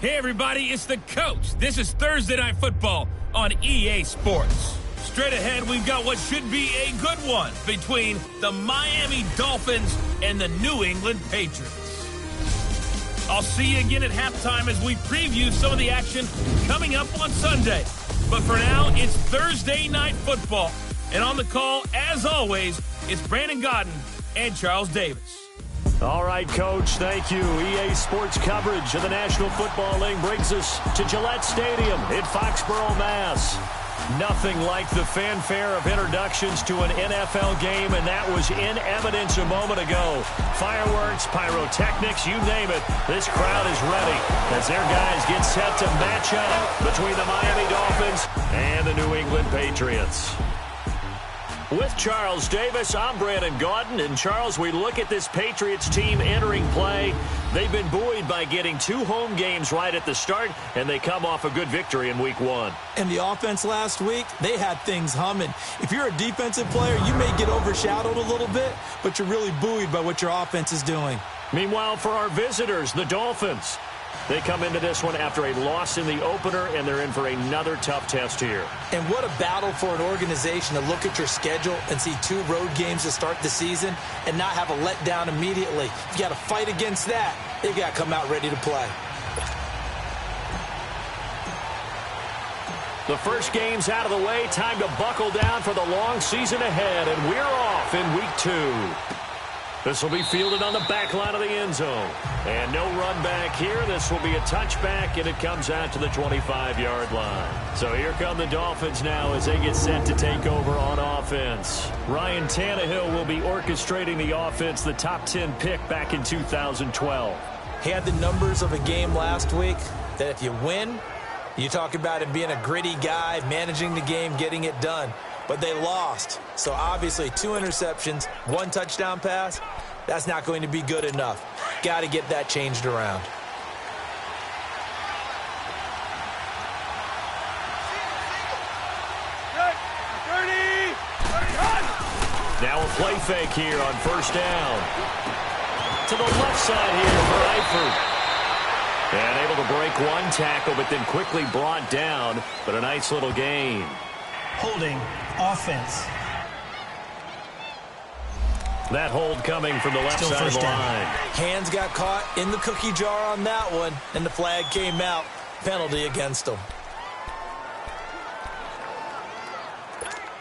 Hey everybody, it's the coach. This is Thursday Night Football on EA Sports. Straight ahead, we've got what should be a good one between the Miami Dolphins and the New England Patriots. I'll see you again at halftime as we preview some of the action coming up on Sunday. But for now, it's Thursday Night Football. And on the call, as always, it's Brandon Godden and Charles Davis. All right, Coach, thank you. EA Sports coverage of the National Football League brings us to Gillette Stadium in Foxborough, Mass. Nothing like the fanfare of introductions to an NFL game, and that was in evidence a moment ago. Fireworks, pyrotechnics, you name it. This crowd is ready as their guys get set to match up between the Miami Dolphins and the New England Patriots. With Charles Davis, I'm Brandon Gaudin. And, Charles, we look at this Patriots team entering play. They've been buoyed by getting 2 home games right at the start, and they come off a good victory in Week 1. And the offense last week, they had things humming. If you're a defensive player, you may get overshadowed a little bit, but you're really buoyed by what your offense is doing. Meanwhile, for our visitors, the Dolphins, they come into this one after a loss in the opener, and they're in for another tough test here. And what a battle for an organization to look at your schedule and see 2 road games to start the season and not have a letdown immediately. You got to fight against that. They've got to come out ready to play. The first game's out of the way. Time to buckle down for the long season ahead, and we're off in Week 2. This will be fielded on the back line of the end zone. And no run back here. This will be a touchback, and it comes out to the 25-yard line. So here come the Dolphins now as they get set to take over on offense. Ryan Tannehill will be orchestrating the offense, the top 10 pick back in 2012. He had the numbers of a game last week that if you win, you talk about him being a gritty guy, managing the game, getting it done. But they lost. So obviously 2 interceptions, 1 touchdown pass, that's not going to be good enough. Got to get that changed around. Now a play fake here on first down. To the left side here for Eifert. And able to break 1 tackle, but then quickly brought down. But a nice little gain. Holding offense. That hold coming from the left side of the line. Hands got caught in the cookie jar on that one, and the flag came out. Penalty against them.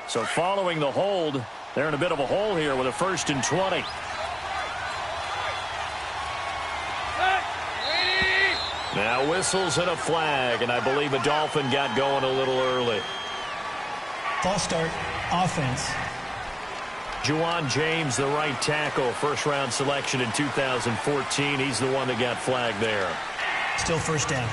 So following the hold, they're in a bit of a hole here with a 1st and 20. Now whistles and a flag, and I believe a Dolphin got going a little early. False start, offense. Juwan James, the right tackle, first-round selection in 2014. He's the one that got flagged there. Still first down.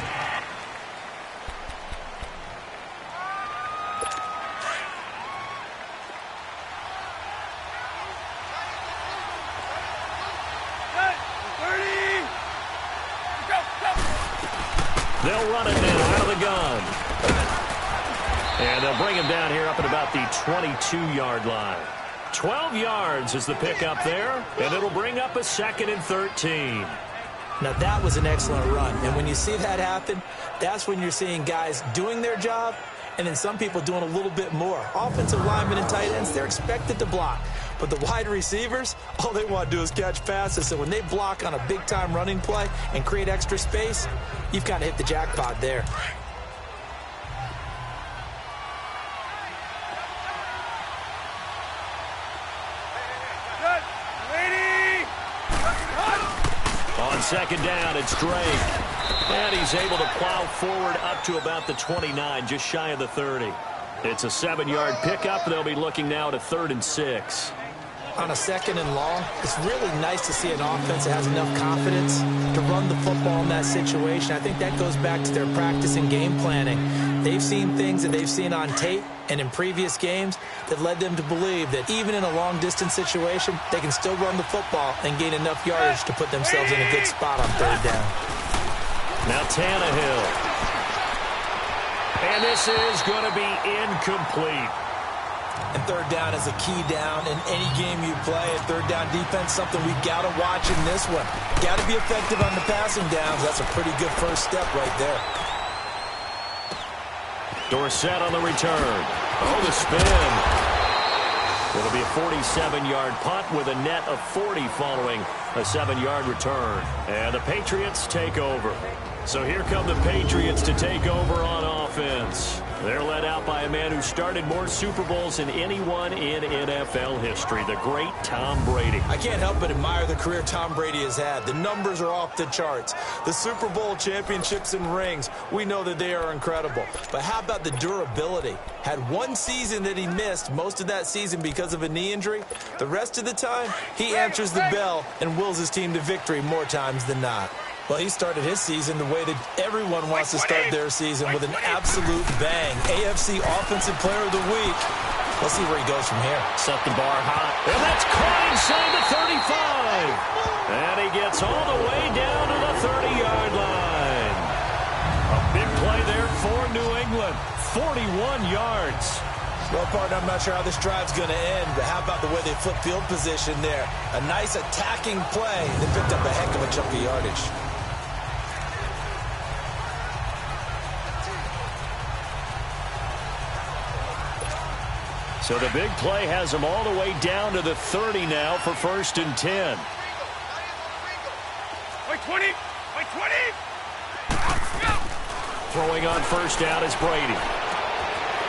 They'll run it now out of the gun. And they'll bring him down here up at about the 22-yard line. 12 yards is the pickup there, and it'll bring up a 2nd and 13. Now, that was an excellent run. And when you see that happen, that's when you're seeing guys doing their job and then some people doing a little bit more. Offensive linemen and tight ends, they're expected to block. But the wide receivers, all they want to do is catch passes. So when they block on a big-time running play and create extra space, you've kind of hit the jackpot there. On 2nd down, it's Drake. And he's able to plow forward up to about the 29, just shy of the 30. It's a 7-yard pickup. They'll be looking now to 3rd and 6. On a 2nd and long, it's really nice to see an offense that has enough confidence to run the football in that situation. I think that goes back to their practice and game planning. They've seen things that they've seen on tape and in previous games that led them to believe that even in a long-distance situation, they can still run the football and gain enough yardage to put themselves in a good spot on 3rd down. Now Tannehill. And this is going to be incomplete. And third down is a key down in any game you play. And third down defense, something we got to watch in this one. Got to be effective on the passing downs. That's a pretty good first step right there. Dorsett on the return. Oh, the spin. It'll be a 47-yard punt with a net of 40 following a 7-yard return. And the Patriots take over. So here come the Patriots to take over on offense. They're led out by a man who started more Super Bowls than anyone in NFL history, the great Tom Brady. I can't help but admire the career Tom Brady has had. The numbers are off the charts. The Super Bowl championships and rings, we know that they are incredible. But how about the durability? Had one season that he missed, most of that season because of a knee injury. The rest of the time, he answers the bell and wills his team to victory more times than not. Well, he started his season the way that everyone wants to start their season, with an absolute bang. AFC Offensive Player of the Week. Let's see where he goes from here. Set the bar high. And that's caught inside the 35. And he gets all the way down to the 30-yard line. A big play there for New England. 41 yards. Well, partner, I'm not sure how this drive's going to end, but how about the way they flip field position there? A nice attacking play. They picked up a heck of a chunk of yardage. So the big play has them all the way down to the 30 now for 1st and 10. Wait, 20! Wait, 20! Throwing on first down is Brady.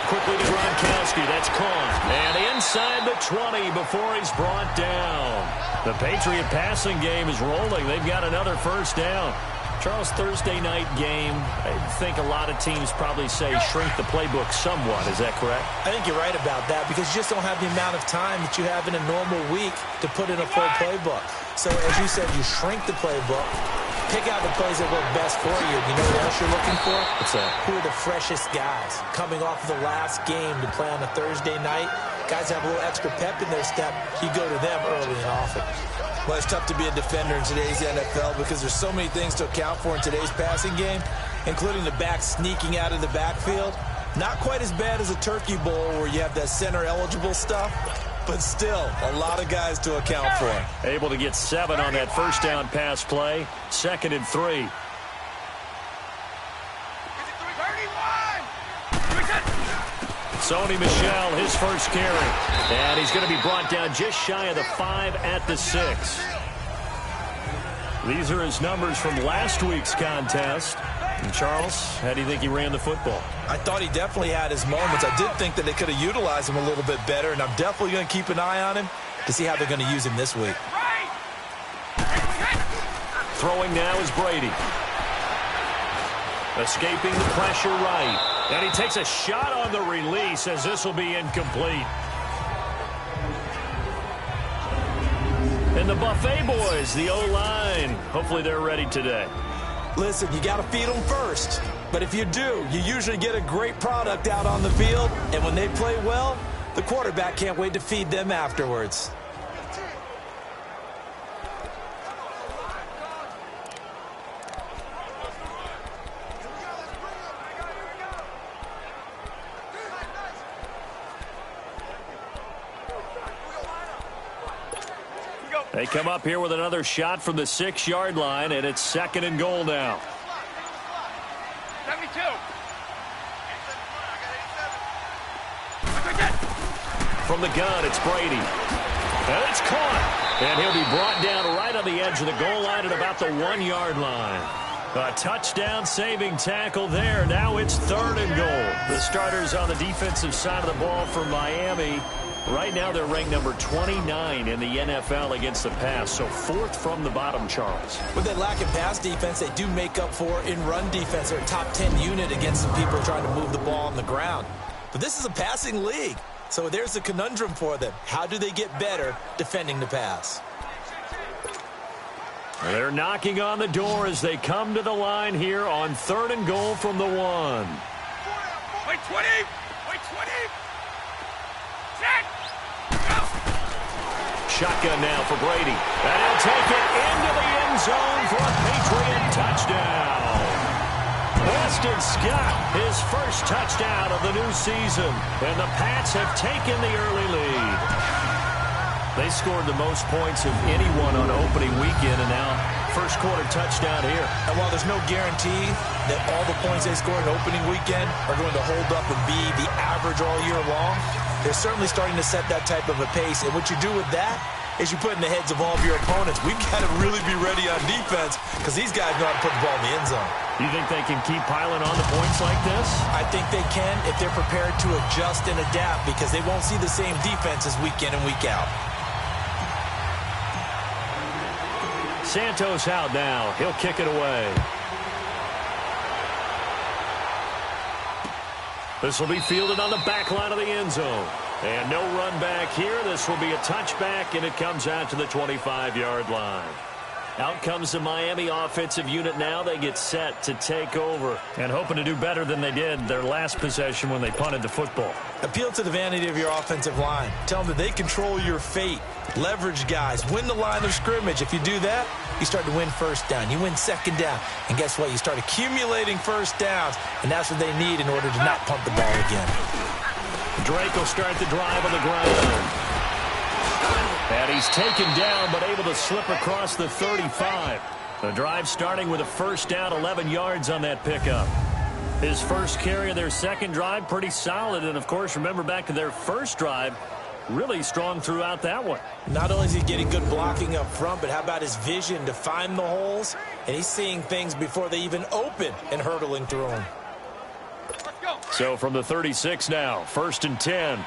Quickly to Gronkowski. That's caught. And inside the 20 before he's brought down. The Patriot passing game is rolling. They've got another first down. Charles, Thursday night game, I think a lot of teams probably say shrink the playbook somewhat. Is that correct? I think you're right about that, because you just don't have the amount of time that you have in a normal week to put in a full playbook. So, as you said, you shrink the playbook, pick out the plays that work best for you. You know what else you're looking for? What's that? Who are the freshest guys coming off of the last game to play on a Thursday night? Guys have a little extra pep in their step. You go to them early and often. Well, it's tough to be a defender in today's NFL because there's so many things to account for in today's passing game, including the back sneaking out of the backfield. Not quite as bad as a turkey bowl where you have that center-eligible stuff, but still a lot of guys to account for. Able to get 7 on that first down pass play. 2nd and 3. Sony Michel, his first carry. And he's going to be brought down just shy of the 5 at the 6. These are his numbers from last week's contest. And Charles, how do you think he ran the football? I thought he definitely had his moments. I did think that they could have utilized him a little bit better, and I'm definitely going to keep an eye on him to see how they're going to use him this week. Throwing now is Brady. Escaping the pressure right. And he takes a shot on the release as this will be incomplete. And the Buffet boys, the O-line, hopefully they're ready today. Listen, you got to feed them first. But if you do, you usually get a great product out on the field. And when they play well, the quarterback can't wait to feed them afterwards. They come up here with another shot from the 6-yard line, and it's 2nd and goal now. 72. From the gun, it's Brady. And it's caught. And he'll be brought down right on the edge of the goal line at about the 1-yard line. A touchdown saving tackle there. Now it's 3rd and goal. The starters on the defensive side of the ball for Miami. Right now they're ranked number 29 in the NFL against the pass. So 4th from the bottom, Charles. With that lack of pass defense, they do make up for in run defense. They're a top 10 unit against some people trying to move the ball on the ground. But this is a passing league. So there's a conundrum for them. How do they get better defending the pass? They're knocking on the door as they come to the line here on 3rd and goal from the 1. Wait, 20. Wait, 20. Shotgun now for Brady. And he'll take it into the end zone for a Patriot touchdown. Boston Scott, his first touchdown of the new season. And the Pats have taken the early lead. They scored the most points of anyone on opening weekend, and now first quarter touchdown here. And while there's no guarantee that all the points they scored in opening weekend are going to hold up and be the average all year long, they're certainly starting to set that type of a pace. And what you do with that is you put in the heads of all of your opponents, we've got to really be ready on defense because these guys know how to put the ball in the end zone. You think they can keep piling on the points like this? I think they can if they're prepared to adjust and adapt because they won't see the same defenses week in and week out. Santos out now. He'll kick it away. This will be fielded on the back line of the end zone. And no run back here. This will be a touchback, and it comes out to the 25-yard line. Out comes the Miami offensive unit now. They get set to take over. And hoping to do better than they did their last possession when they punted the football. Appeal to the vanity of your offensive line. Tell them that they control your fate. Leverage guys. Win the line of scrimmage. If you do that, you start to win first down. You win second down. And guess what? You start accumulating first downs. And that's what they need in order to not punt the ball again. Drake will start the drive on the ground. And he's taken down, but able to slip across the 35. The drive starting with a first down, 11 yards on that pickup. His first carry of their second drive, pretty solid. And, of course, remember back to their first drive, really strong throughout that one. Not only is he getting good blocking up front, but how about his vision to find the holes? And he's seeing things before they even open and hurdling through them. So from the 36 now, 1st and 10.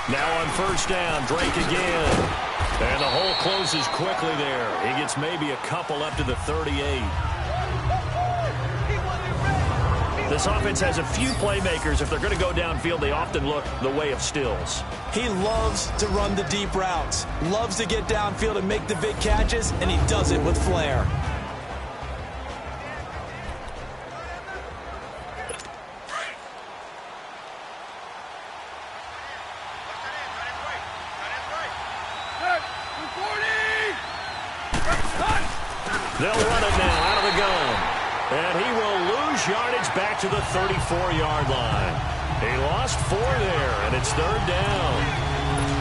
Now on first down, Drake again. And the hole closes quickly there. He gets maybe a couple up to the 38. This offense has a few playmakers. If they're going to go downfield, they often look the way of Stills. He loves to run the deep routes, loves to get downfield and make the big catches, and he does it with flair. They'll run it now out of the gun. And he will lose yardage back to the 34-yard line. He lost 4 there, and it's 3rd down.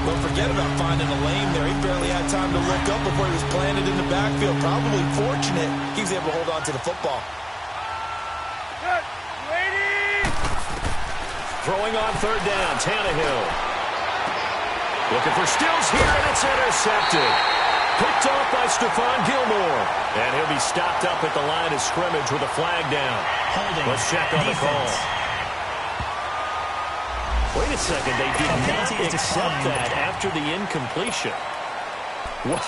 Don't forget about finding a lane there. He barely had time to look up before he was planted in the backfield. Probably fortunate he was able to hold on to the football. Throwing on 3rd down, Tannehill. Looking for Stills here, and it's intercepted. Picked off by Stephon Gilmore. And he'll be stopped up at the line of scrimmage with a flag down. Holding. Let's check on the call. Wait a second. They did not accept that after the incompletion. What?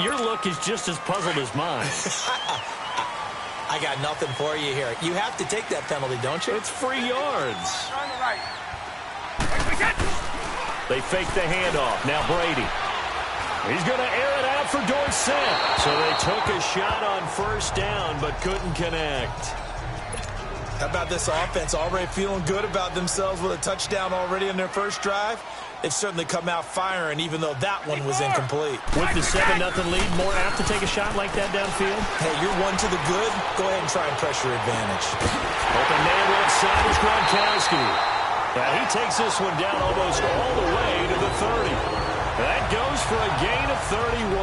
Your look is just as puzzled as mine. I got nothing for you here. You have to take that penalty, don't you? It's free yards. They fake the handoff. Now Brady. He's going to air it out for Dorsett. So they took a shot on first down but couldn't connect. How about this offense already feeling good about themselves with a touchdown already in their first drive? They've certainly come out firing even though that one was incomplete. With the 7-0 lead, more apt to take a shot like that downfield? Hey, you're one to the good. Go ahead and try and press your advantage. Open man left side is Gronkowski. Now he takes this one down almost all the way to the 30. That goes for a gain of 31.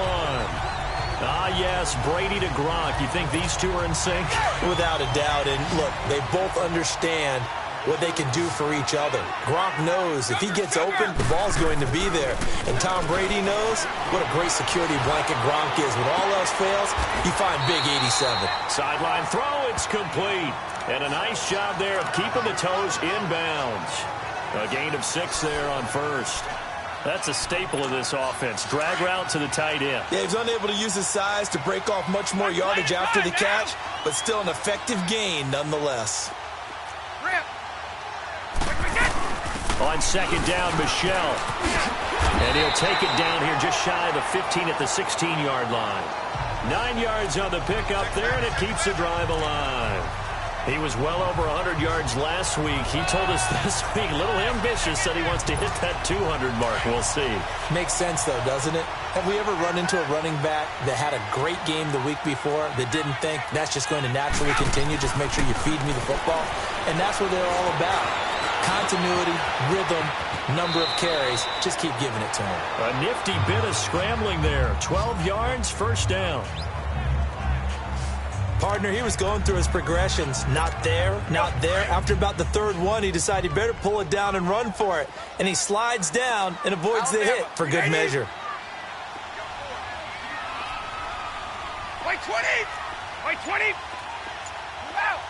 Ah, yes, Brady to Gronk. You think these two are in sync? Without a doubt. And look, they both understand what they can do for each other. Gronk knows if he gets open, the ball's going to be there. And Tom Brady knows what a great security blanket Gronk is. When all else fails, you find big 87. Sideline throw, it's complete. And a nice job there of keeping the toes inbounds. A gain of 6 there on first. That's a staple of this offense. Drag route to the tight end. Yeah, he's unable to use his size to break off much more yardage after the catch, but still an effective gain nonetheless. On second down, Michel. And he'll take it down here just shy of the 15 at the 16-yard line. 9 yards on the pickup there, and it keeps the drive alive. He was well over 100 yards last week. He told us this week, a little ambitious, said he wants to hit that 200 mark. We'll see. Makes sense, though, doesn't it? Have we ever run into a running back that had a great game the week before that didn't think that's just going to naturally continue? Just make sure you feed me the football. And that's what they're all about. Continuity, rhythm, number of carries. Just keep giving it to him. A nifty bit of scrambling there. 12 yards, first down. Partner, he was going through his progressions. Not there, not there. After about the third one, he decided he better pull it down and run for it. And he slides down and avoids the hit for good measure. Wait 20! Wait 20! Move out!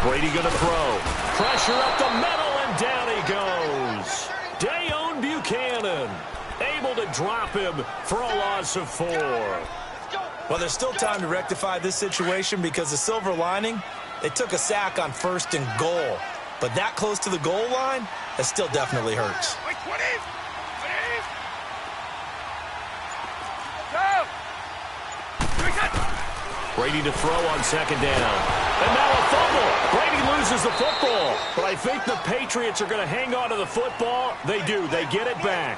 Brady gonna throw. Pressure up the middle, and down he goes. Dayon Buchanan able to drop him for a loss of 4. Well, there's still time to rectify this situation because the silver lining, they took a sack on 1st and goal. But that close to the goal line, that still definitely hurts. Wait 20! Brady to throw on 2nd down. And now a fumble. Brady loses the football. But I think the Patriots are going to hang on to the football. They do. They get it back.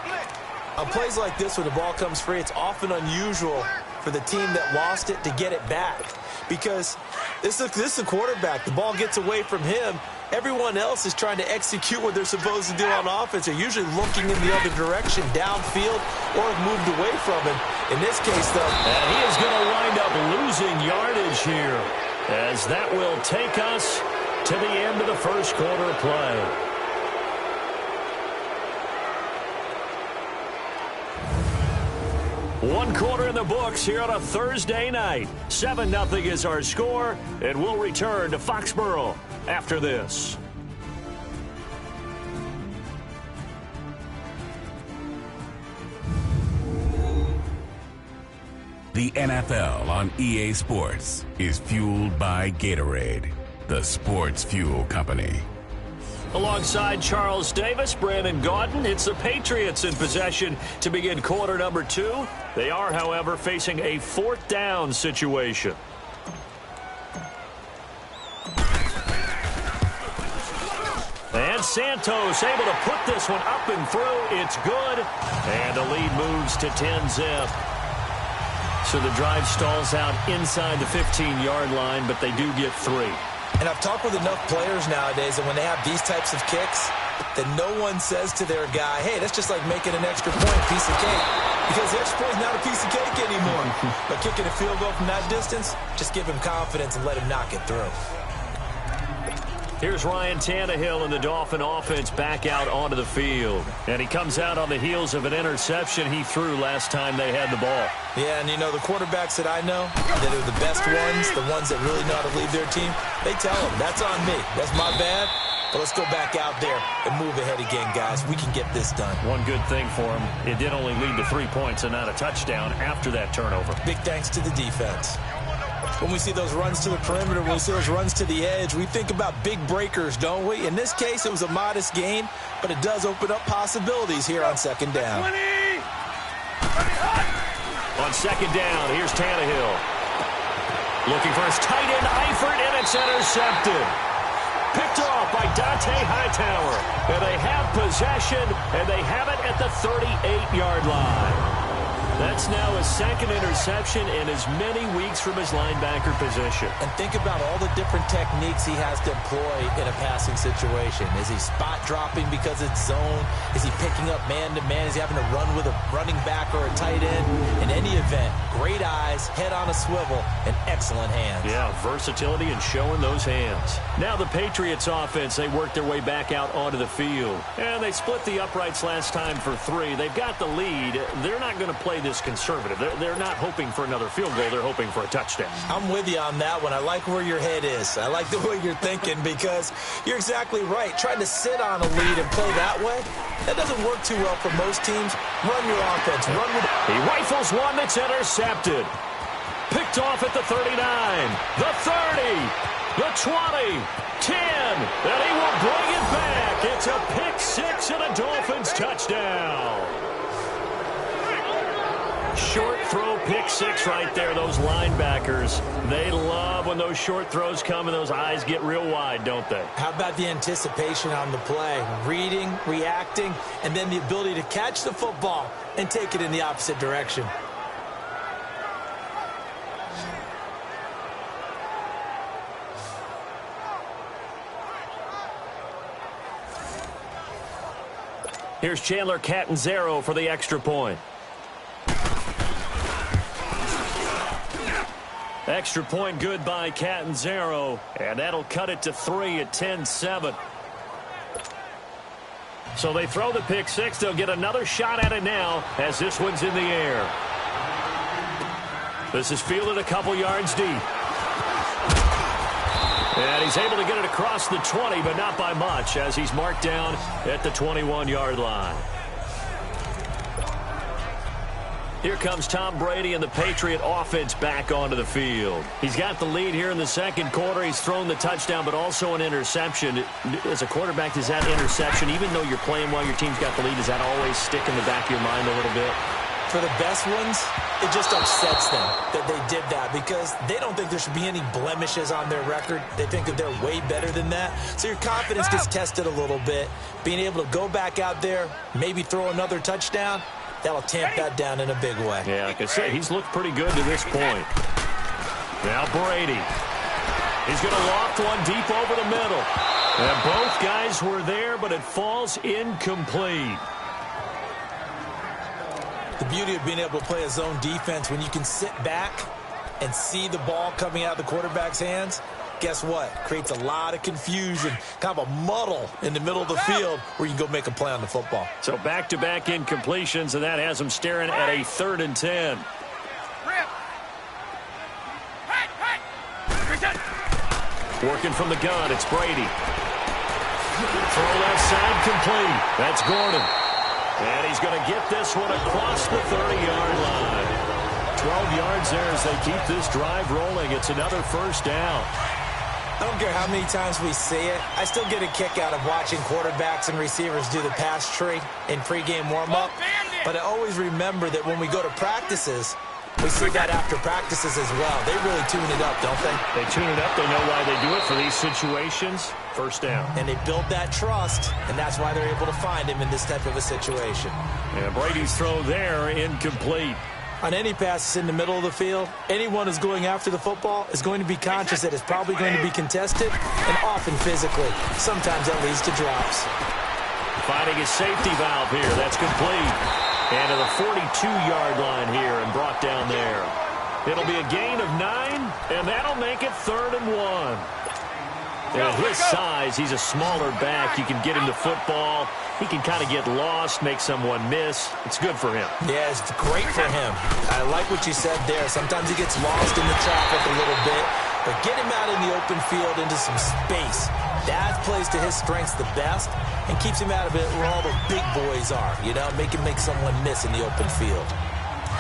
On plays like this where the ball comes free, it's often unusual for the team that lost it to get it back. Because this is a quarterback. The ball gets away from him. Everyone else is trying to execute what they're supposed to do on offense. They're usually looking in the other direction, downfield, or have moved away from him. In this case, though, and he is going to wind up losing yardage here, as that will take us to the end of the first quarter of play. One quarter in the books here on a Thursday night. 7-0 is our score, and we'll return to Foxborough after this. The NFL on EA Sports is fueled by Gatorade, the sports fuel company. Alongside Charles Davis, Brandon Gaudin, it's the Patriots in possession to begin quarter number 2. They are, however, facing a 4th down situation. And Santos able to put this one up and through. It's good. And the lead moves to 10-zip. So the drive stalls out inside the 15-yard line, but they do get 3. And I've talked with enough players nowadays that when they have these types of kicks, that no one says to their guy, hey, that's just like making an extra point, piece of cake. Because the extra point is not a piece of cake anymore. But kicking a field goal from that distance, just give him confidence and let him knock it through. Here's Ryan Tannehill and the Dolphin offense back out onto the field. And he comes out on the heels of an interception he threw last time they had the ball. Yeah, and you know, the quarterbacks that I know that are the best ones, the ones that really know how to lead their team, they tell them, that's on me. That's my bad. But let's go back out there and move ahead again, guys. We can get this done. One good thing for him, it did only lead to 3 points and not a touchdown after that turnover. Big thanks to the defense. When we see those runs to the perimeter, when we see those runs to the edge, we think about big breakers, don't we? In this case, it was a modest gain, but it does open up possibilities here on 2nd down. On 2nd down, here's Tannehill. Looking for his tight end, Eifert, and it's intercepted. Picked off by Dante Hightower. And they have possession, and they have it at the 38-yard line. That's now his 2nd interception in as many weeks from his linebacker position. And think about all the different techniques he has to employ in a passing situation. Is he spot dropping because it's zone? Is he picking up man-to-man? Is he having to run with a running back or a tight end? In any event, great eyes, head on a swivel, and excellent hands. Yeah, versatility and showing those hands. Now the Patriots offense, they work their way back out onto the field. And they split the uprights last time for 3. They've got the lead. They're not going to play this conservative. They're not hoping for another field goal. They're hoping for a touchdown. I'm with you on that one. I like where your head is. I like the way you're thinking because you're exactly right. Trying to sit on a lead and play that way, that doesn't work too well for most teams. Run your offense. Run with. He rifles one that's intercepted. Picked off at the 39, the 30, the 20, 10, and he will bring it back. It's a pick 6 and a Dolphins touchdown. Short throw, pick six right there. Those linebackers, they love when those short throws come and those eyes get real wide, don't they? How about the anticipation on the play? Reading, reacting, and then the ability to catch the football and take it in the opposite direction. Here's Chandler Catanzaro for the extra point. Extra point good by Catanzaro, and that'll cut it to 3 at 10-7. So they throw the pick six. They'll get another shot at it now as this one's in the air. This is fielded a couple yards deep. And he's able to get it across the 20, but not by much, as he's marked down at the 21-yard line. Here comes Tom Brady and the Patriot offense back onto the field. He's got the lead here in the second quarter. He's thrown the touchdown, but also an interception. As a quarterback, does that interception, even though you're playing while your team's got the lead, does that always stick in the back of your mind a little bit? For the best ones, it just upsets them that they did that because they don't think there should be any blemishes on their record. They think that they're way better than that. So your confidence gets tested a little bit. Being able to go back out there, maybe throw another touchdown, that'll tamp that down in a big way. Yeah, like I said, he's looked pretty good to this point. Now Brady. He's going to loft one deep over the middle. And both guys were there, but it falls incomplete. The beauty of being able to play a zone defense when you can sit back and see the ball coming out of the quarterback's hands, guess what? Creates a lot of confusion, kind of a muddle in the middle of the field where you can go make a play on the football. So back-to-back incompletions, and that has him staring at a 3rd and 10. Working from the gun, it's Brady. Throw left side complete. That's Gordon. And he's going to get this one across the 30-yard line. 12 yards there as they keep this drive rolling. It's another first down. I don't care how many times we see it. I still get a kick out of watching quarterbacks and receivers do the pass tree in pregame warm-up. But I always remember that when we go to practices, we see that after practices as well. They really tune it up, don't they? They tune it up. They know why they do it for these situations. First down. And they build that trust, and that's why they're able to find him in this type of a situation. And Brady's throw there, incomplete. On any passes in the middle of the field, anyone who's going after the football is going to be conscious that it's probably going to be contested and often physically. Sometimes that leads to drops. Finding his safety valve here. That's complete. And to the 42-yard line here and brought down there. It'll be a gain of 9, and that'll make it 3rd and 1. At his size, he's a smaller back. You can get him the football. He can kind of get lost, make someone miss. It's good for him. Yeah, it's great for him. I like what you said there. Sometimes he gets lost in the traffic a little bit, but get him out in the open field into some space. That plays to his strengths the best and keeps him out of it where all the big boys are, you know, make someone miss in the open field.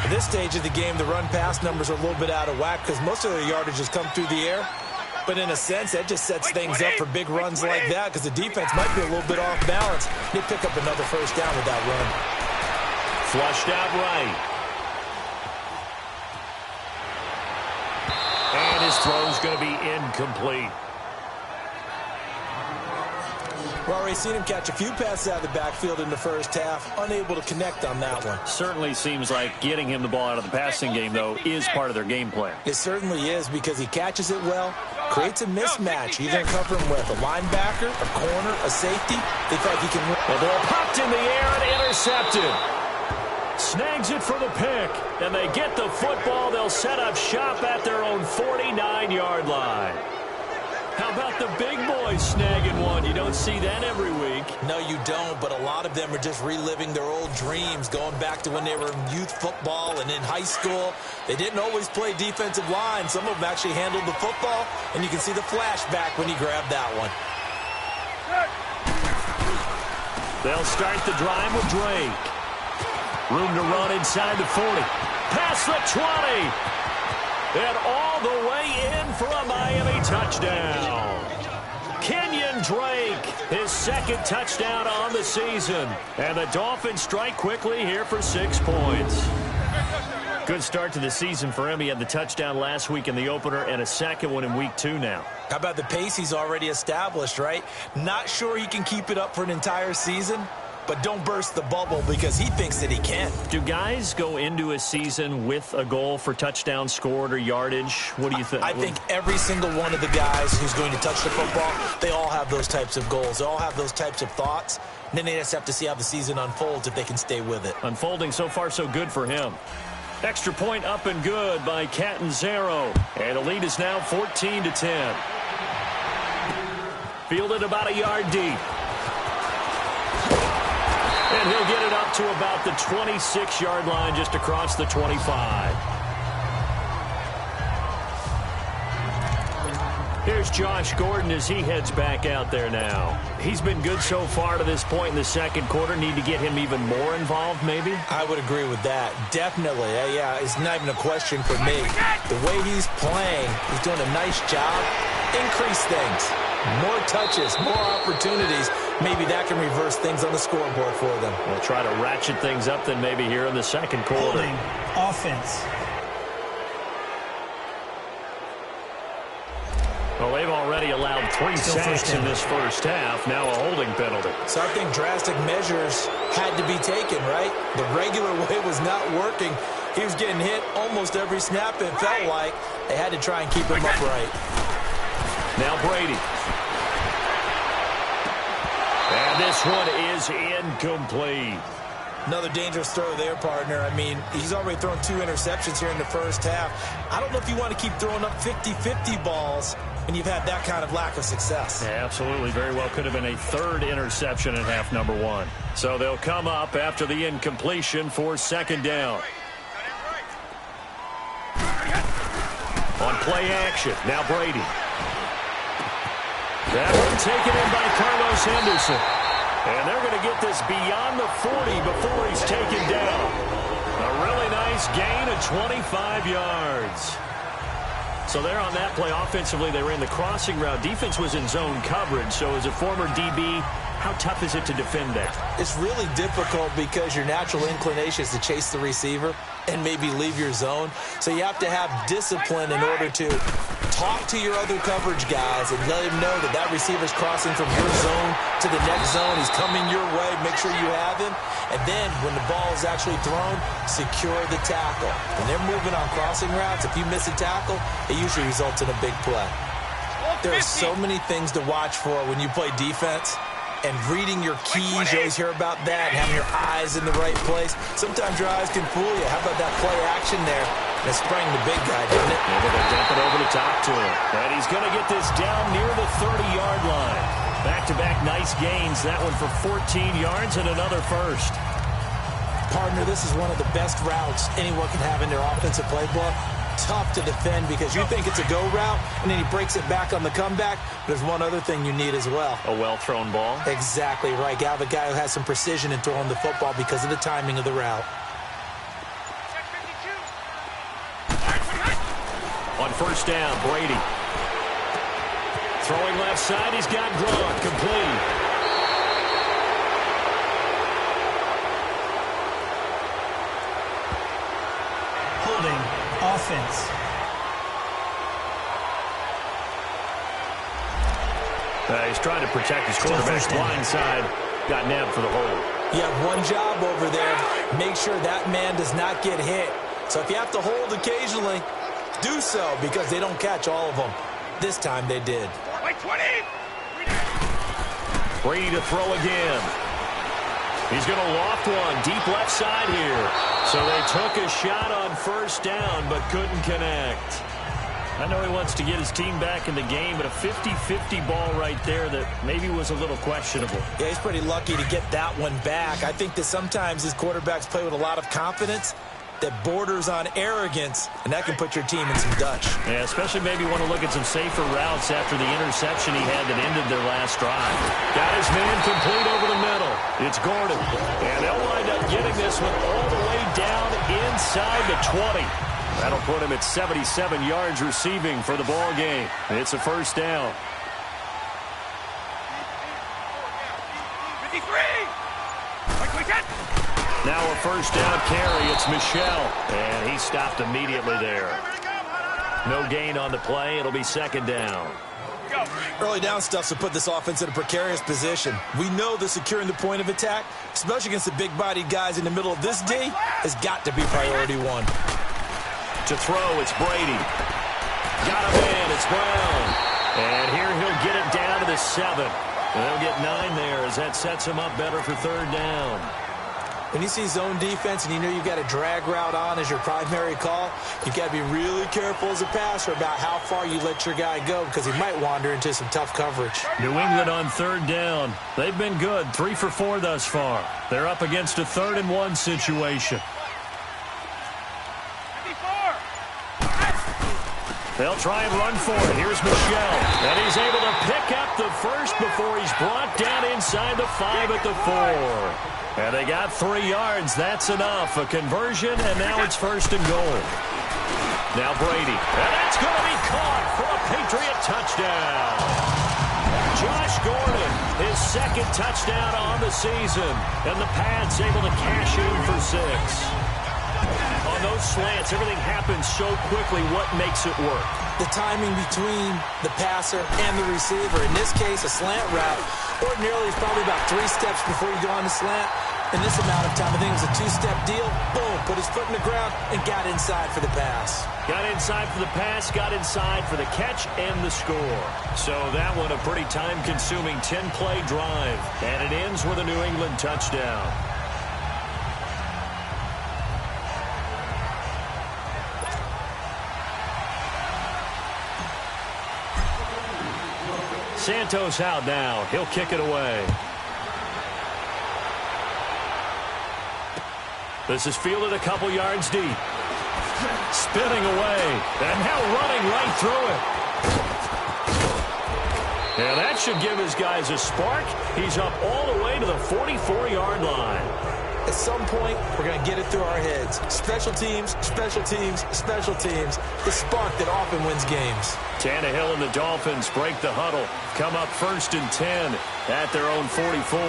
At this stage of the game, the run-pass numbers are a little bit out of whack because most of their yardage has come through the air. But in a sense, that just sets things up for big runs like that because the defense might be a little bit off balance. They pick up another first down with that run. Flushed out right. And his throw's going to be incomplete. We've already seen him catch a few passes out of the backfield in the first half, unable to connect on that one. Certainly seems like getting him the ball out of the passing game, though, is part of their game plan. It certainly is because he catches it well, creates a mismatch. You're going to cover him with a linebacker, a corner, a safety. They feel like he can win. The ball popped in the air and intercepted. Snags it for the pick, and they get the football. They'll set up shop at their own 49-yard line. How about the big boys snagging one? You don't see that every week. No, you don't, but a lot of them are just reliving their old dreams, going back to when they were in youth football and in high school. They didn't always play defensive line. Some of them actually handled the football, and you can see the flashback when he grabbed that one. They'll start the drive with Drake. Room to run inside the 40. Past the 20. And all the way in for a Miami touchdown. Kenyon Drake, his second touchdown on the season. And the Dolphins strike quickly here for 6 points. Good start to the season for him. He had the touchdown last week in the opener and a second one in week 2 now. How about the pace he's already established, right? Not sure he can keep it up for an entire season, but don't burst the bubble because he thinks that he can. Do guys go into a season with a goal for touchdowns scored or yardage? What do you think? I think every single one of the guys who's going to touch the football, they all have those types of goals. They all have those types of thoughts. And then they just have to see how the season unfolds if they can stay with it. Unfolding so far so good for him. Extra point up and good by Catanzaro. And the lead is now 14-10. Fielded about a yard deep. And he'll get it up to about the 26-yard line just across the 25. Here's Josh Gordon as he heads back out there now. He's been good so far to this point in the second quarter. Need to get him even more involved, maybe? I would agree with that. Definitely. Yeah, it's not even a question for me. The way he's playing, he's doing a nice job. Increase things. More touches, more opportunities. Maybe that can reverse things on the scoreboard for them. We'll try to ratchet things up then maybe here in the second quarter. Holding offense. Well, they've already allowed 3 sacks in this first half. Now a holding penalty. So I think drastic measures had to be taken, right? The regular way was not working. He was getting hit almost every snap, it felt like. They had to try and keep him upright. Now Brady. And this one is incomplete. Another dangerous throw there, partner. I mean, he's already thrown 2 interceptions here in the first half. I don't know if you want to keep throwing up 50-50 balls when you've had that kind of lack of success. Yeah, absolutely. Very well could have been a 3rd interception in half number 1. So they'll come up after the incompletion for second down. On play action, now Brady. That one taken in by Carlos Henderson. And they're going to get this beyond the 40 before he's taken down. A really nice gain of 25 yards. So there on that play, offensively, they ran the crossing route. Defense was in zone coverage. So as a former DB, how tough is it to defend that? It's really difficult because your natural inclination is to chase the receiver and maybe leave your zone. So you have to have discipline in order to talk to your other coverage guys and let him know that that receiver's crossing from your zone to the next zone. He's coming your way. Make sure you have him. And then when the ball is actually thrown, secure the tackle. When they're moving on crossing routes, if you miss a tackle, it usually results in a big play. There are so many things to watch for when you play defense. And reading your keys, you always hear about that, having your eyes in the right place. Sometimes your eyes can fool you. How about that play action there? And it sprang the big guy, didn't it? Yeah, but they dump it over the top to him. And he's going to get this down near the 30-yard line. Back-to-back nice gains. That one for 14 yards and another first. Partner, this is one of the best routes anyone can have in their offensive playbook. Tough to defend because you think it's a go route, and then he breaks it back on the comeback. There's one other thing you need as well. A well-thrown ball? Exactly right. You have a guy who has some precision in throwing the football because of the timing of the route. On first down, Brady. Throwing left side, he's got Gronk, complete. Offense. He's trying to protect his quarterback. Blind side, got nabbed for the hold. You have one job over there. Make sure that man does not get hit. So if you have to hold occasionally, do so because they don't catch all of them. This time they did. Brady to throw again. He's going to loft one deep left side here. So they took a shot on first down but couldn't connect. I know he wants to get his team back in the game, but a 50-50 ball right there that maybe was a little questionable. Yeah, he's pretty lucky to get that one back. I think that sometimes his quarterbacks play with a lot of confidence that borders on arrogance, and that can put your team in some Dutch. Yeah, especially maybe want to look at some safer routes after the interception he had that ended their last drive. Got his man complete over the middle. It's Gordon. And they'll wind up getting this one all the way down inside the 20. That'll put him at 77 yards receiving for the ball game. It's a first down. 53! Now a first down carry. It's Michel. And he stopped immediately there. No gain on the play. It'll be second down. Early down stuff to put this offense in a precarious position. We know that securing the point of attack, especially against the big-bodied guys in the middle of this D, has got to be priority one. To throw, it's Brady. Got him in. It's Brown. And here he'll get it down to the 7. And they'll get 9 there as that sets him up better for third down. When you see zone defense and you know you've got a drag route on as your primary call, you've got to be really careful as a passer about how far you let your guy go because he might wander into some tough coverage. New England on third down. They've been good, 3 for 4 thus far. They're up against a 3rd and 1 situation. They'll try and run for it. Here's Michel. And he's able to pick up the first before he's brought down inside the 5 at the 4. And they got 3 yards. That's enough. A conversion, and now it's 1st and goal. Now Brady. And that's going to be caught for a Patriot touchdown. Josh Gordon, his 2nd touchdown on the season. And the Pats able to cash in for 6. On those slants, everything happens so quickly. What makes it work? The timing between the passer and the receiver. In this case, a slant route. Ordinarily, it's probably about 3 steps before you go on the slant. In this amount of time, I think it was a 2-step deal. Boom, put his foot in the ground and got inside for the pass. Got inside for the pass, got inside for the catch and the score. So that one a pretty time-consuming 10-play drive. And it ends with a New England touchdown. Santos out now. He'll kick it away. This is fielded a couple yards deep. Spinning away. And now running right through it. And that should give his guys a spark. He's up all the way to the 44-yard line. At some point, we're going to get it through our heads. Special teams, special teams, special teams. The spark that often wins games. Tannehill and the Dolphins break the huddle. Come up 1st and 10 at their own 44.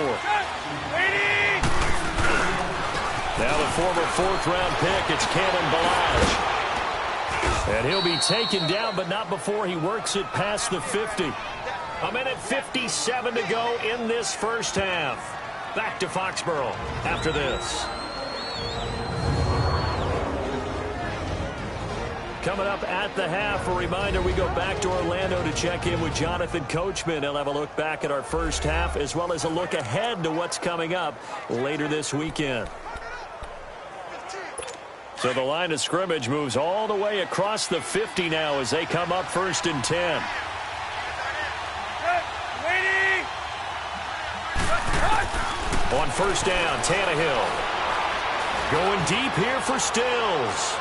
Now the former 4th-round pick, it's Cannon Balaj. And he'll be taken down, but not before he works it past the 50. A minute 57 to go in this first half. Back to Foxborough after this. Coming up at the half, a reminder, we go back to Orlando to check in with Jonathan Coachman. He'll have a look back at our first half as well as a look ahead to what's coming up later this weekend. So the line of scrimmage moves all the way across the 50 now as they come up 1st and 10. On 1st down, Tannehill. Going deep here for Stills.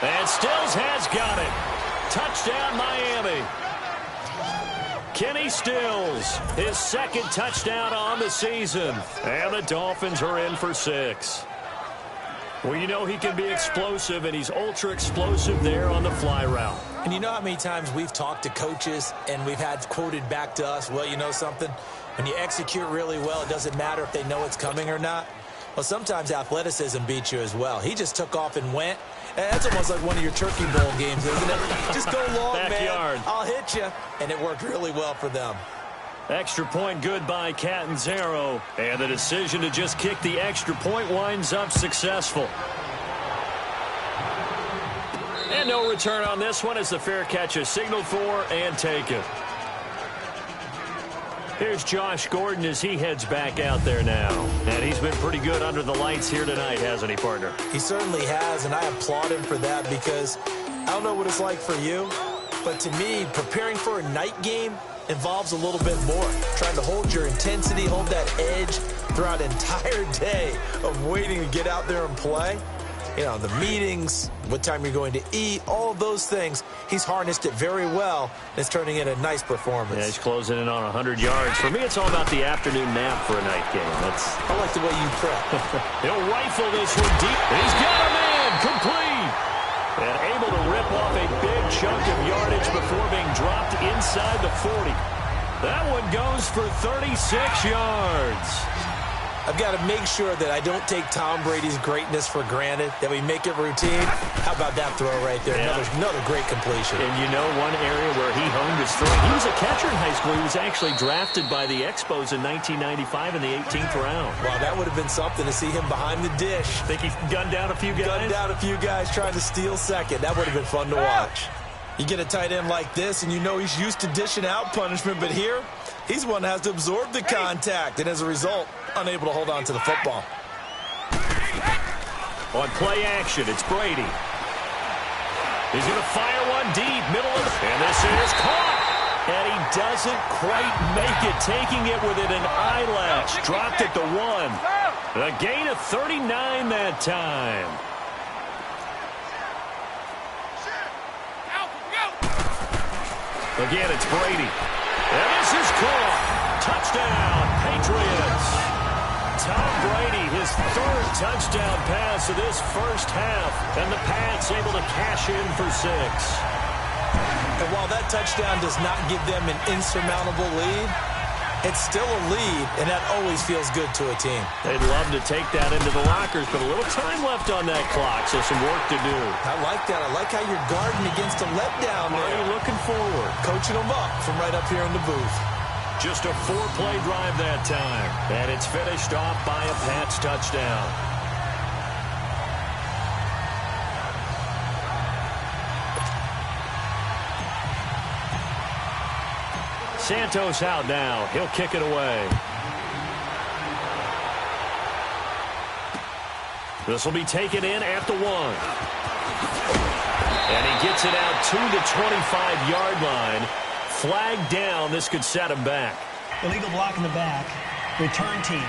And Stills has got it. Touchdown, Miami. Kenny Stills, his 2nd touchdown on the season. And the Dolphins are in for 6. Well, you know he can be explosive, and he's ultra-explosive there on the fly route. And you know how many times we've talked to coaches and we've had quoted back to us, well, you know something? When you execute really well, it doesn't matter if they know it's coming or not. Well, sometimes athleticism beats you as well. He just took off and went. And that's almost like one of your Turkey Bowl games, isn't it? Just go long, Backyard. man. I'll hit you. And it worked really well for them. Extra point good by Catanzaro. And the decision to just kick the extra point winds up successful. And no return on this one as the fair catch is signaled for and taken. Here's Josh Gordon as he heads back out there now. And he's been pretty good under the lights here tonight, hasn't he, partner? He certainly has, and I applaud him for that because I don't know what it's like for you, but to me, preparing for a night game involves a little bit more. Trying to hold your intensity, hold that edge throughout an entire day of waiting to get out there and play. You know, the meetings, what time you're going to eat, all of those things. He's harnessed it very well. It's turning in a nice performance. Yeah, he's closing in on 100 yards. For me, it's all about the afternoon nap for a night game. I like the way you prep. He'll rifle this one deep. He's got a man complete. And able to rip off a big chunk of yardage before being dropped inside the 40. That one goes for 36 yards. I've got to make sure that I don't take Tom Brady's greatness for granted, that we make it routine. How about that throw right there? Yeah. Another great completion. And you know one area where he honed his throwing? He was a catcher in high school. He was actually drafted by the Expos in 1995 in the 18th round. Wow, that would have been something to see him behind the dish. Think he gunned down a few guys? Gunned down a few guys trying to steal second. That would have been fun to watch. You get a tight end like this, and you know he's used to dishing out punishment, but here, he's the one that has to absorb the contact, and as a result, unable to hold on to the football. On play action, it's Brady. He's going to fire one deep, middle of the... And this is caught! And he doesn't quite make it, taking it within an eyelash. Dropped it to 1. A gain of 39 that time. Again, it's Brady. And this is caught. Touchdown, Patriots. Tom Brady, his third touchdown pass of this first half. And the Pats able to cash in for 6. And while that touchdown does not give them an insurmountable lead, it's still a lead, and that always feels good to a team. They'd love to take that into the lockers, but a little time left on that clock, so some work to do. I like that. I like how you're guarding against a letdown there. Are you looking forward? Coaching them up from right up here in the booth. Just a 4-play drive that time, and it's finished off by a Pats touchdown. Santos out now. He'll kick it away. This will be taken in at the 1. And he gets it out to the 25-yard line. Flag down. This could set him back. Illegal block in the back. Return team.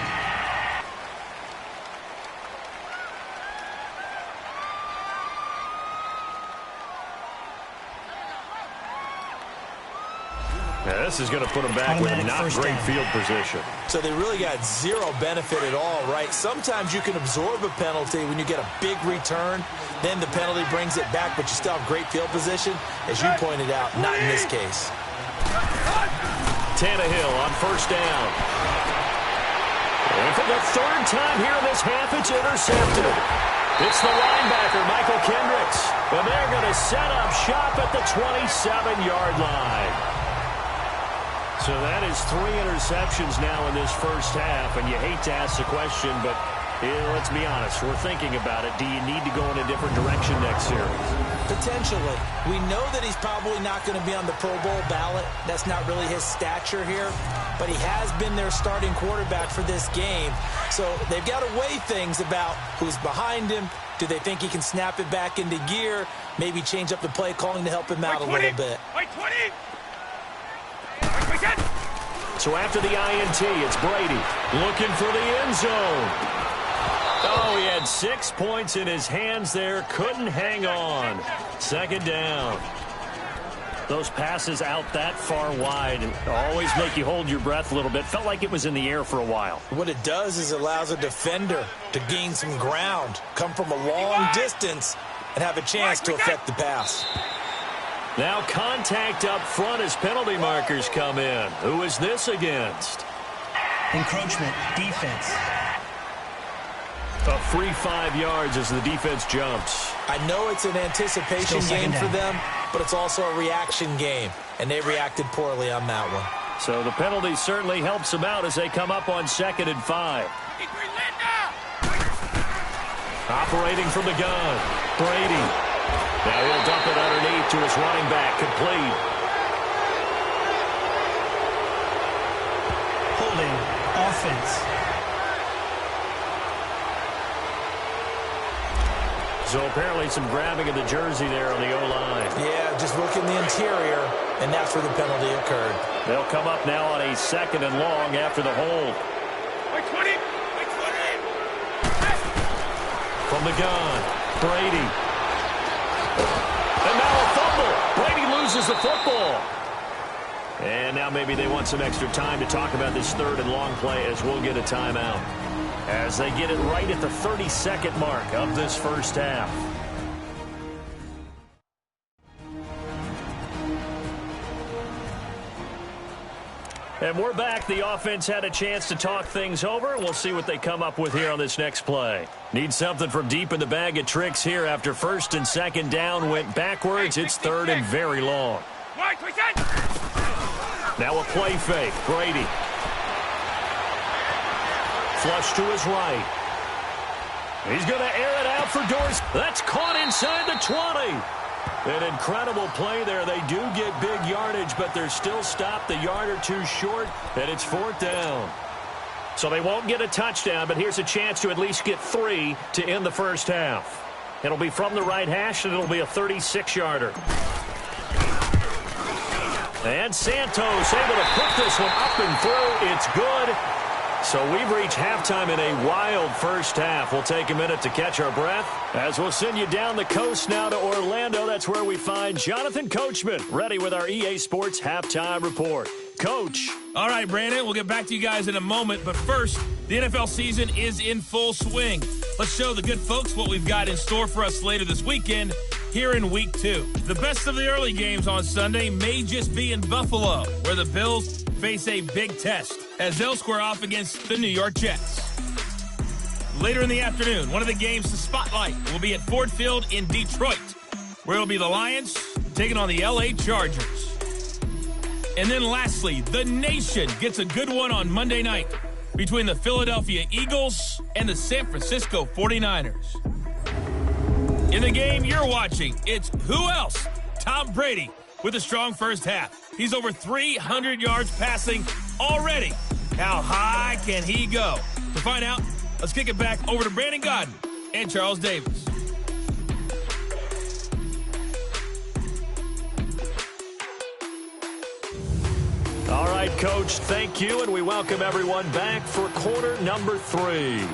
Yeah, this is going to put them back with not great field position. So they really got zero benefit at all, right? Sometimes you can absorb a penalty when you get a big return. Then the penalty brings it back, but you still have great field position. As you pointed out, not in this case. Tannehill on first down. And for the third time here in this half, it's intercepted. It's the linebacker, Michael Kendricks. And they're going to set up shop at the 27-yard line. So that is 3 interceptions now in this first half, and you hate to ask the question, but let's be honest, we're thinking about it. Do you need to go in a different direction next series? Potentially. We know that he's probably not going to be on the Pro Bowl ballot. That's not really his stature here, but he has been their starting quarterback for this game. So they've got to weigh things about who's behind him. Do they think he can snap it back into gear? Maybe change up the play calling to help him out a little bit. So after the INT, it's Brady looking for the end zone. Oh, he had 6 points in his hands there. Couldn't hang on. Second down. Those passes out that far wide always make you hold your breath a little bit. Felt like it was in the air for a while. What it does is it allows a defender to gain some ground, come from a long distance, and have a chance to affect the pass. Now contact up front as penalty markers come in. Who is this against? Encroachment, defense. A free 5 yards as the defense jumps. I know it's an anticipation game for them, but it's also a reaction game, and they reacted poorly on that one. So the penalty certainly helps them out as they come up on 2nd and 5. Operating from the gun, Brady. Now he'll dump it underneath to his running back, complete. Holding, offense. So apparently some grabbing of the jersey there on the O-line. Yeah, just look in the interior, and that's where the penalty occurred. They'll come up now on a 2nd and long after the hold. From the gun, Brady. And now a fumble. Brady loses the football. And now maybe they want some extra time to talk about this 3rd and long play as we'll get a timeout. As they get it right at the 32nd mark of this first half. And we're back. The offense had a chance to talk things over. We'll see what they come up with here on this next play. Need something from deep in the bag of tricks here after first and second down went backwards. It's third and very long. Now a play fake. Brady. Flush to his right. He's going to air it out for Dorsey. That's caught inside the 20. An incredible play there. They do get big yardage, but they're still stopped a yard or two short, and it's fourth down. So they won't get a touchdown, but here's a chance to at least get 3 to end the first half. It'll be from the right hash, and it'll be a 36-yarder. And Santos able to put this one up and through. It's good. So we've reached halftime in a wild first half. We'll take a minute to catch our breath as we'll send you down the coast now to Orlando. That's where we find Jonathan Coachman ready with our EA Sports Halftime Report. Coach. All right, Brandon, we'll get back to you guys in a moment. But first, the NFL season is in full swing. Let's show the good folks what we've got in store for us later this weekend here in Week 2. The best of the early games on Sunday may just be in Buffalo, where the Bills face a big test as they'll square off against the New York Jets. Later in the afternoon, one of the games to spotlight will be at Ford Field in Detroit, where it'll be the Lions taking on the LA Chargers. And then lastly, the nation gets a good one on Monday night between the Philadelphia Eagles and the San Francisco 49ers. In the game you're watching, it's who else? Tom Brady with a strong first half. He's over 300 yards passing already. How high can he go? To find out, let's kick it back over to Brandon Godden and Charles Davis. All right, Coach, thank you, and we welcome everyone back for quarter number 3.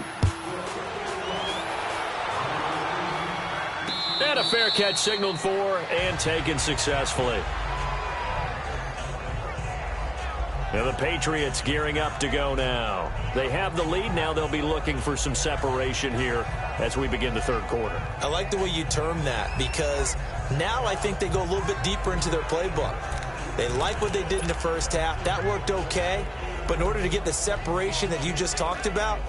And a fair catch signaled for and taken successfully. Now the Patriots gearing up to go now. They have the lead. Now they'll be looking for some separation here as we begin the third quarter. I like the way you term that, because now I think they go a little bit deeper into their playbook. They like what they did in the first half. That worked okay. But in order to get the separation that you just talked about,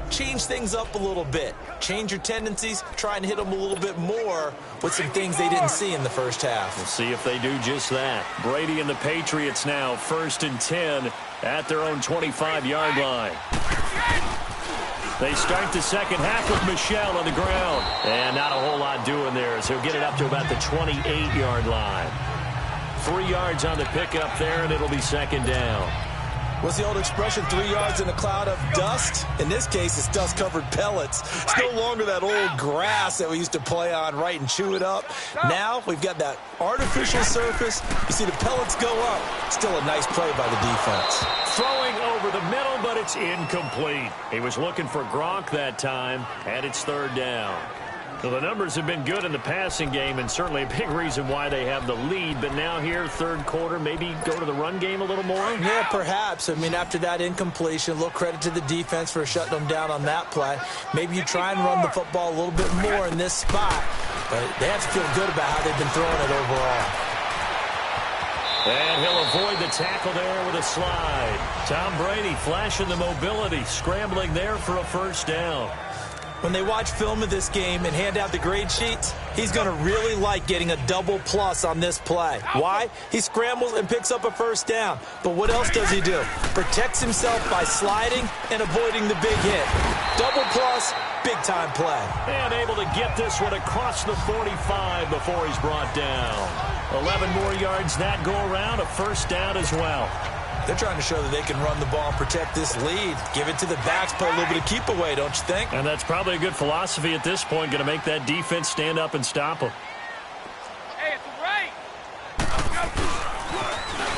change things up a little bit. Change your tendencies. Try and hit them a little bit more with some things they didn't see in the first half. We'll see if they do just that. Brady and the Patriots now 1st and 10 at their own 25-yard line. They start the second half with Michel on the ground. And not a whole lot doing there, so he'll get it up to about the 28-yard line. 3 yards on the pickup there, and it'll be second down. What's the old expression, 3 yards in a cloud of dust? In this case, it's dust-covered pellets. It's no longer that old grass that we used to play on, right, and chew it up. Now we've got that artificial surface. You see the pellets go up. Still a nice play by the defense. Throwing over the middle, but it's incomplete. He was looking for Gronk that time, and it's third down. So the numbers have been good in the passing game, and certainly a big reason why they have the lead. But now here, third quarter, maybe go to the run game a little more? Yeah, perhaps. I mean, after that incompletion, a little credit to the defense for shutting them down on that play. Maybe you try and run the football a little bit more in this spot. But they have to feel good about how they've been throwing it overall. And he'll avoid the tackle there with a slide. Tom Brady flashing the mobility, scrambling there for a first down. When they watch film of this game and hand out the grade sheets, he's going to really like getting a double plus on this play. Why? He scrambles and picks up a first down. But what else does he do? Protects himself by sliding and avoiding the big hit. Double plus, big-time play. And able to get this one across the 45 before he's brought down. 11 more yards that go around, a first down as well. They're trying to show that they can run the ball and protect this lead. Give it to the backs, play a little bit of keep away, don't you think? And that's probably a good philosophy at this point, going to make that defense stand up and stop them. Hey, it's right.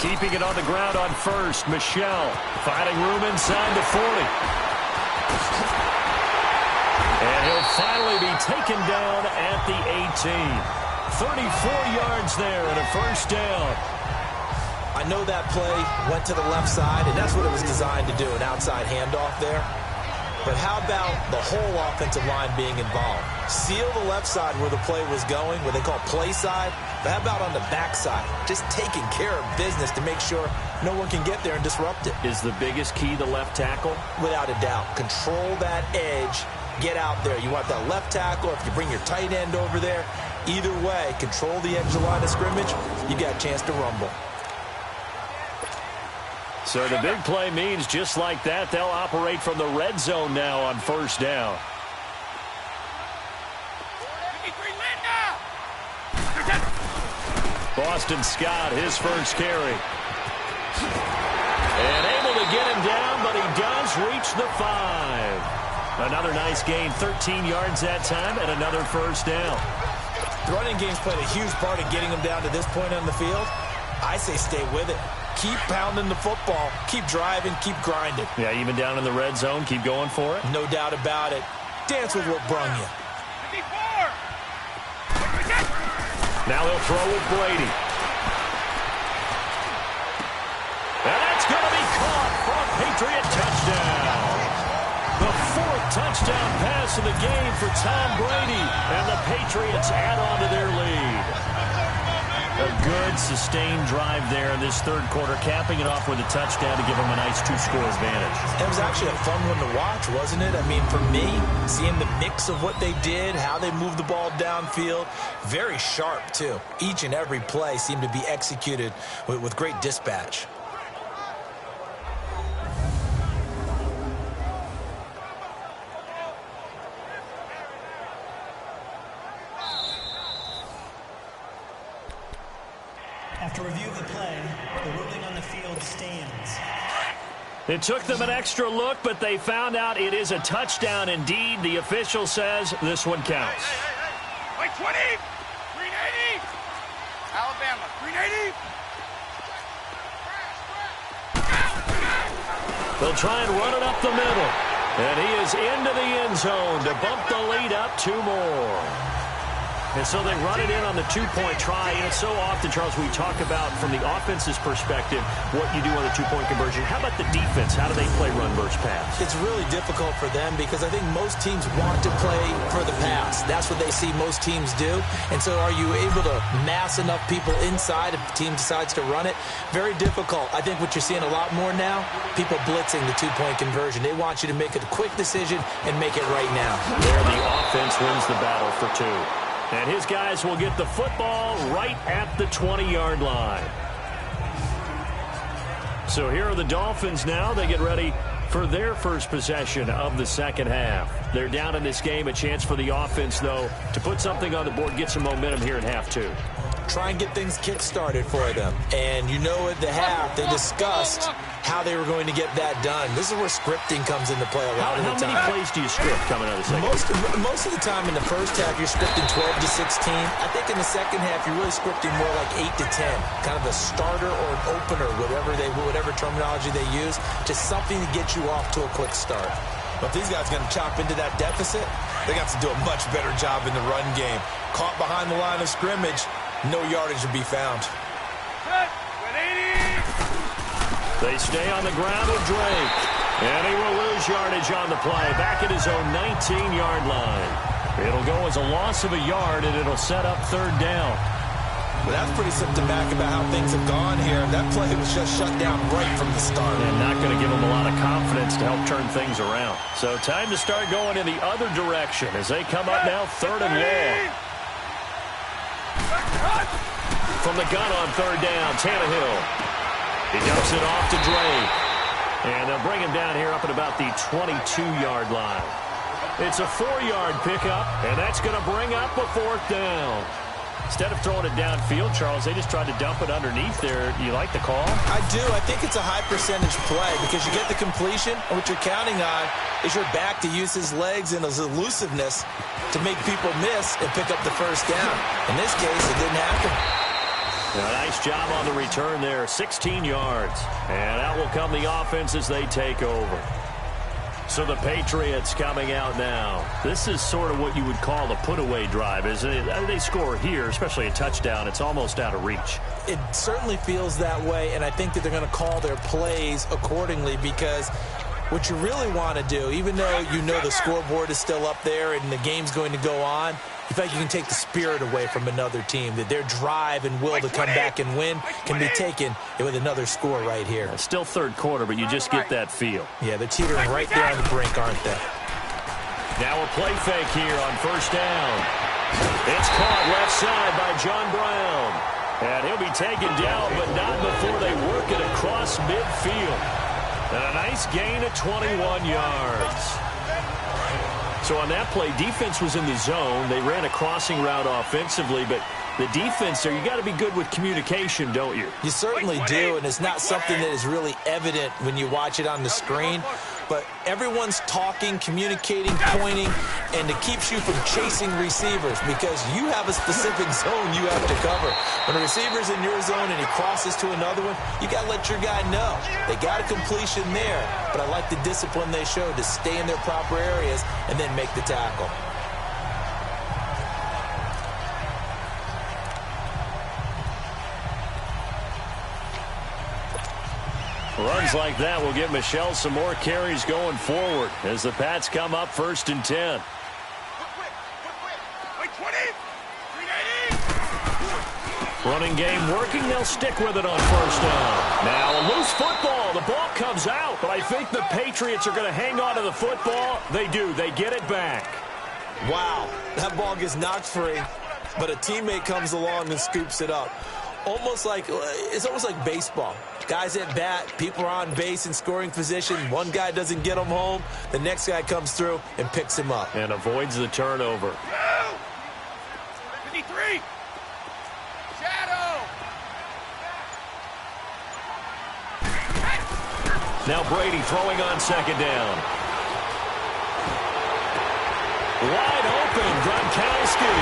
Keeping it on the ground on first, Michel finding room inside the 40. And he'll finally be taken down at the 18. 34 yards there and a first down. I know that play went to the left side, and that's what it was designed to do, an outside handoff there. But how about the whole offensive line being involved? Seal the left side where the play was going, what they call play side, But how about on the backside? Just taking care of business to make sure no one can get there and disrupt it. Is the biggest key the left tackle? Without a doubt. Control that edge. Get out there. You want that left tackle, or if you bring your tight end over there, either way, control the edge of the line of scrimmage, you got a chance to rumble. So the big play means just like that, they'll operate from the red zone now on first down. Boston Scott, his first carry. And able to get him down, but he does reach the 5. Another nice gain, 13 yards that time, and another first down. The running game's played a huge part in getting him down to this point on the field. I say stay with it. Keep pounding the football. Keep driving. Keep grinding. Yeah, even down in the red zone, keep going for it. No doubt about it. Dance with what brung you. Now he'll throw with Brady. And that's going to be caught for a Patriot touchdown. The 4th touchdown pass of the game for Tom Brady. And the Patriots add on to their lead. A good, sustained drive there in this third quarter, capping it off with a touchdown to give them a nice 2-score advantage. It was actually a fun one to watch, wasn't it? I mean, for me, seeing the mix of what they did, how they moved the ball downfield, very sharp, too. Each and every play seemed to be executed with great dispatch. After review of the play, the ruling on the field stands. It took them an extra look, but they found out it is a touchdown indeed. The official says this one counts. Wait, 20! 380! Alabama, 380! They'll try and run it up the middle. And he is into the end zone to bump the lead up 2 more. And so they run it in on the 2-point try. And it's so often, Charles, we talk about from the offense's perspective what you do on the 2-point conversion. How about the defense? How do they play run versus pass? It's really difficult for them because I think most teams want to play for the pass. That's what they see most teams do. And so are you able to mass enough people inside if the team decides to run it? Very difficult. I think what you're seeing a lot more now, people blitzing the 2-point conversion. They want you to make a quick decision and make it right now. There the offense wins the battle for 2. And his guys will get the football right at the 20-yard line. So here are the Dolphins now. They get ready for their first possession of the second half. They're down in this game. A chance for the offense, though, to put something on the board, get some momentum here in half 2. Try and get things kick-started for them. And you know at the half, they discussed how they were going to get that done. This is where scripting comes into play a lot of the time. How many plays do you script coming out of the second? Most of the time in the first half, you're scripting 12 to 16. I think in the second half, you're really scripting more like 8 to 10. Kind of a starter or an opener, whatever terminology they use. Just something to get you off to a quick start. But if these guys are going to chop into that deficit, they got to do a much better job in the run game. Caught behind the line of scrimmage, no yardage to be found. They stay on the ground with Drake. And he will lose yardage on the play. Back at his own 19-yard line. It'll go as a loss of a yard, and it'll set up third down. Well, that's pretty symptomatic about how things have gone here. That play was just shut down right from the start. And not going to give them a lot of confidence to help turn things around. So time to start going in the other direction as they come up now third and long. From the gun on third down, Tannehill. He dumps it off to Drake. And they'll bring him down here up at about the 22-yard line. It's a 4-yard pickup, and that's going to bring up a 4th down. Instead of throwing it downfield, Charles, they just tried to dump it underneath there. You like the call? I do. I think it's a high-percentage play because you get the completion, and what you're counting on is your back to use his legs and his elusiveness to make people miss and pick up the first down. In this case, it didn't happen. Nice job on the return there, 16 yards. And out will come the offense as they take over. So the Patriots coming out now. This is sort of what you would call a put-away drive, isn't it? They score here, especially a touchdown. It's almost out of reach. It certainly feels that way, and I think that they're going to call their plays accordingly because what you really want to do, even though you know the scoreboard is still up there and the game's going to go on, You feel like you can take the spirit away from another team, that their drive and will to come back and win can be taken with another score right here. Still third quarter, but you just get that feel. Yeah, they're teetering right there on the brink, aren't they? Now a play fake here on first down. It's caught left side by John Brown. And he'll be taken down, but not before they work it across midfield. And a nice gain of 21 yards. So on that play, defense was in the zone. They ran a crossing route offensively, but the defense there, you got to be good with communication, don't you? You certainly do, and it's not something that is really evident when you watch it on the screen. But everyone's talking, communicating, pointing, and it keeps you from chasing receivers because you have a specific zone you have to cover. When a receiver's in your zone and he crosses to another one, you got to let your guy know. They got a completion there, but I like the discipline they showed to stay in their proper areas and then make the tackle. Runs like that will give Michel some more carries going forward as the Pats come up 1st and 10. Running game working. They'll stick with it on first down. Now a loose football. The ball comes out, but I think the Patriots are going to hang on to the football. They do. They get it back. Wow, that ball gets knocked free, but a teammate comes along and scoops it up. It's almost like baseball. Guys at bat, people are on base in scoring position. One guy doesn't get him home. The next guy comes through and picks him up. And avoids the turnover. 53. Shadow. Now Brady throwing on second down. Wide open, Gronkowski.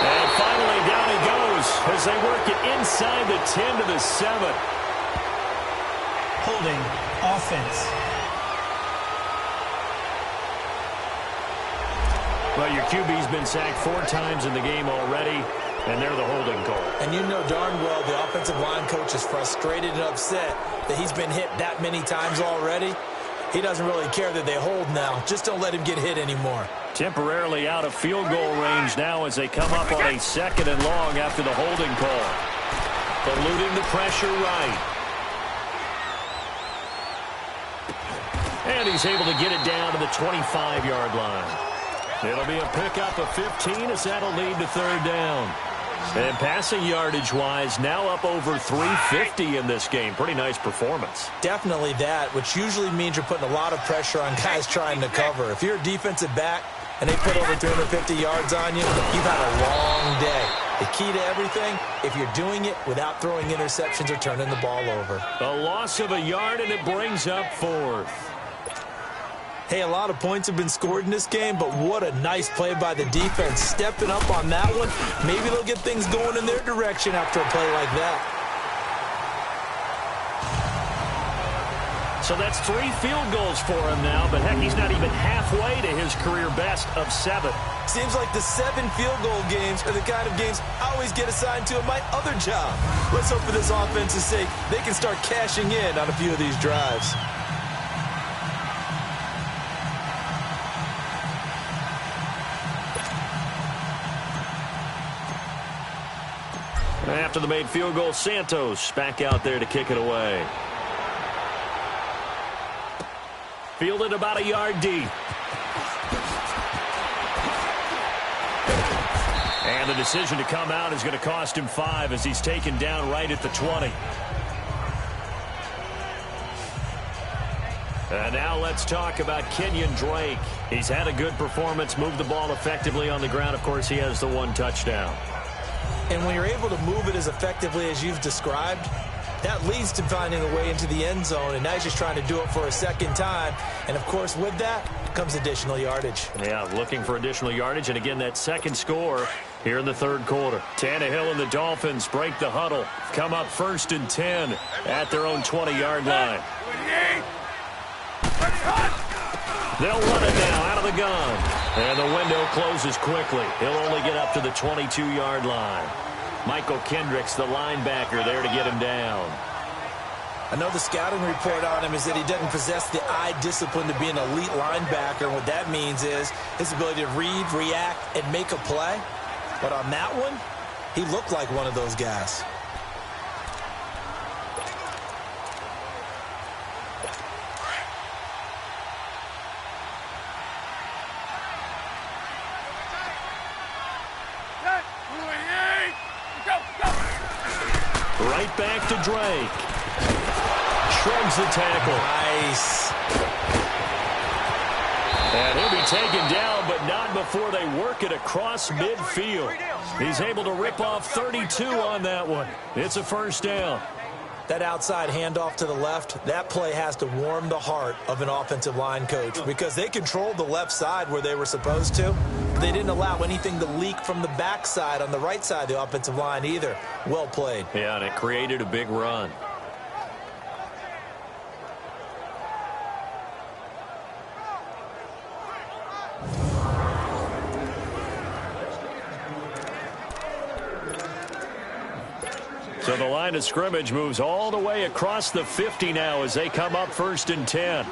And finally down he goes as they work it inside the 10 to the 7. Holding offense. Well, your QB's been sacked 4 times in the game already, and they're the holding call. And you know darn well the offensive line coach is frustrated and upset that he's been hit that many times already. He doesn't really care that they hold now. Just don't let him get hit anymore. Temporarily out of field goal range now as they come up on a 2nd and long after the holding call. Eluding the pressure right. And he's able to get it down to the 25-yard line. It'll be a pickup of 15 as that'll lead to 3rd down. And passing yardage-wise, now up over 350 in this game. Pretty nice performance. Definitely that, which usually means you're putting a lot of pressure on guys trying to cover. If you're a defensive back and they put over 350 yards on you, you've had a long day. The key to everything, if you're doing it without throwing interceptions or turning the ball over. A loss of a yard, and it brings up 4th. Hey, a lot of points have been scored in this game, but what a nice play by the defense. Stepping up on that one, maybe they'll get things going in their direction after a play like that. So that's 3 field goals for him now, but heck, he's not even halfway to his career best of 7. Seems like the 7 field goal games are the kind of games I always get assigned to in my other job. Let's hope for this offense's sake they can start cashing in on a few of these drives. After the made field goal, Santos back out there to kick it away. Fielded about a yard deep. And the decision to come out is going to cost him 5 as he's taken down right at the 20. And now let's talk about Kenyon Drake. He's had a good performance, moved the ball effectively on the ground. Of course, he has the 1 touchdown. And when you're able to move it as effectively as you've described, that leads to finding a way into the end zone. And now he's just trying to do it for a 2nd time. And, of course, with that comes additional yardage. Yeah, looking for additional yardage. And, again, that 2nd score here in the 3rd quarter. Tannehill and the Dolphins break the huddle. Come up 1st and 10 at their own 20-yard line. They'll run it now out of the gun. And the window closes quickly. He'll only get up to the 22-yard line. Michael Kendricks, the linebacker, there to get him down. I know the scouting report on him is that he doesn't possess the eye discipline to be an elite linebacker. And what that means is his ability to read, react, and make a play. But on that one, he looked like one of those guys. Right back to Drake. Shrugs the tackle. Nice. And he'll be taken down, but not before they work it across midfield. He's able to rip off 32 on that one. It's a first down. That outside handoff to the left, that play has to warm the heart of an offensive line coach because they controlled the left side where they were supposed to. They didn't allow anything to leak from the backside on the right side of the offensive line either. Well played. Yeah, and it created a big run. So the line of scrimmage moves all the way across the 50 now as they come up 1st and 10.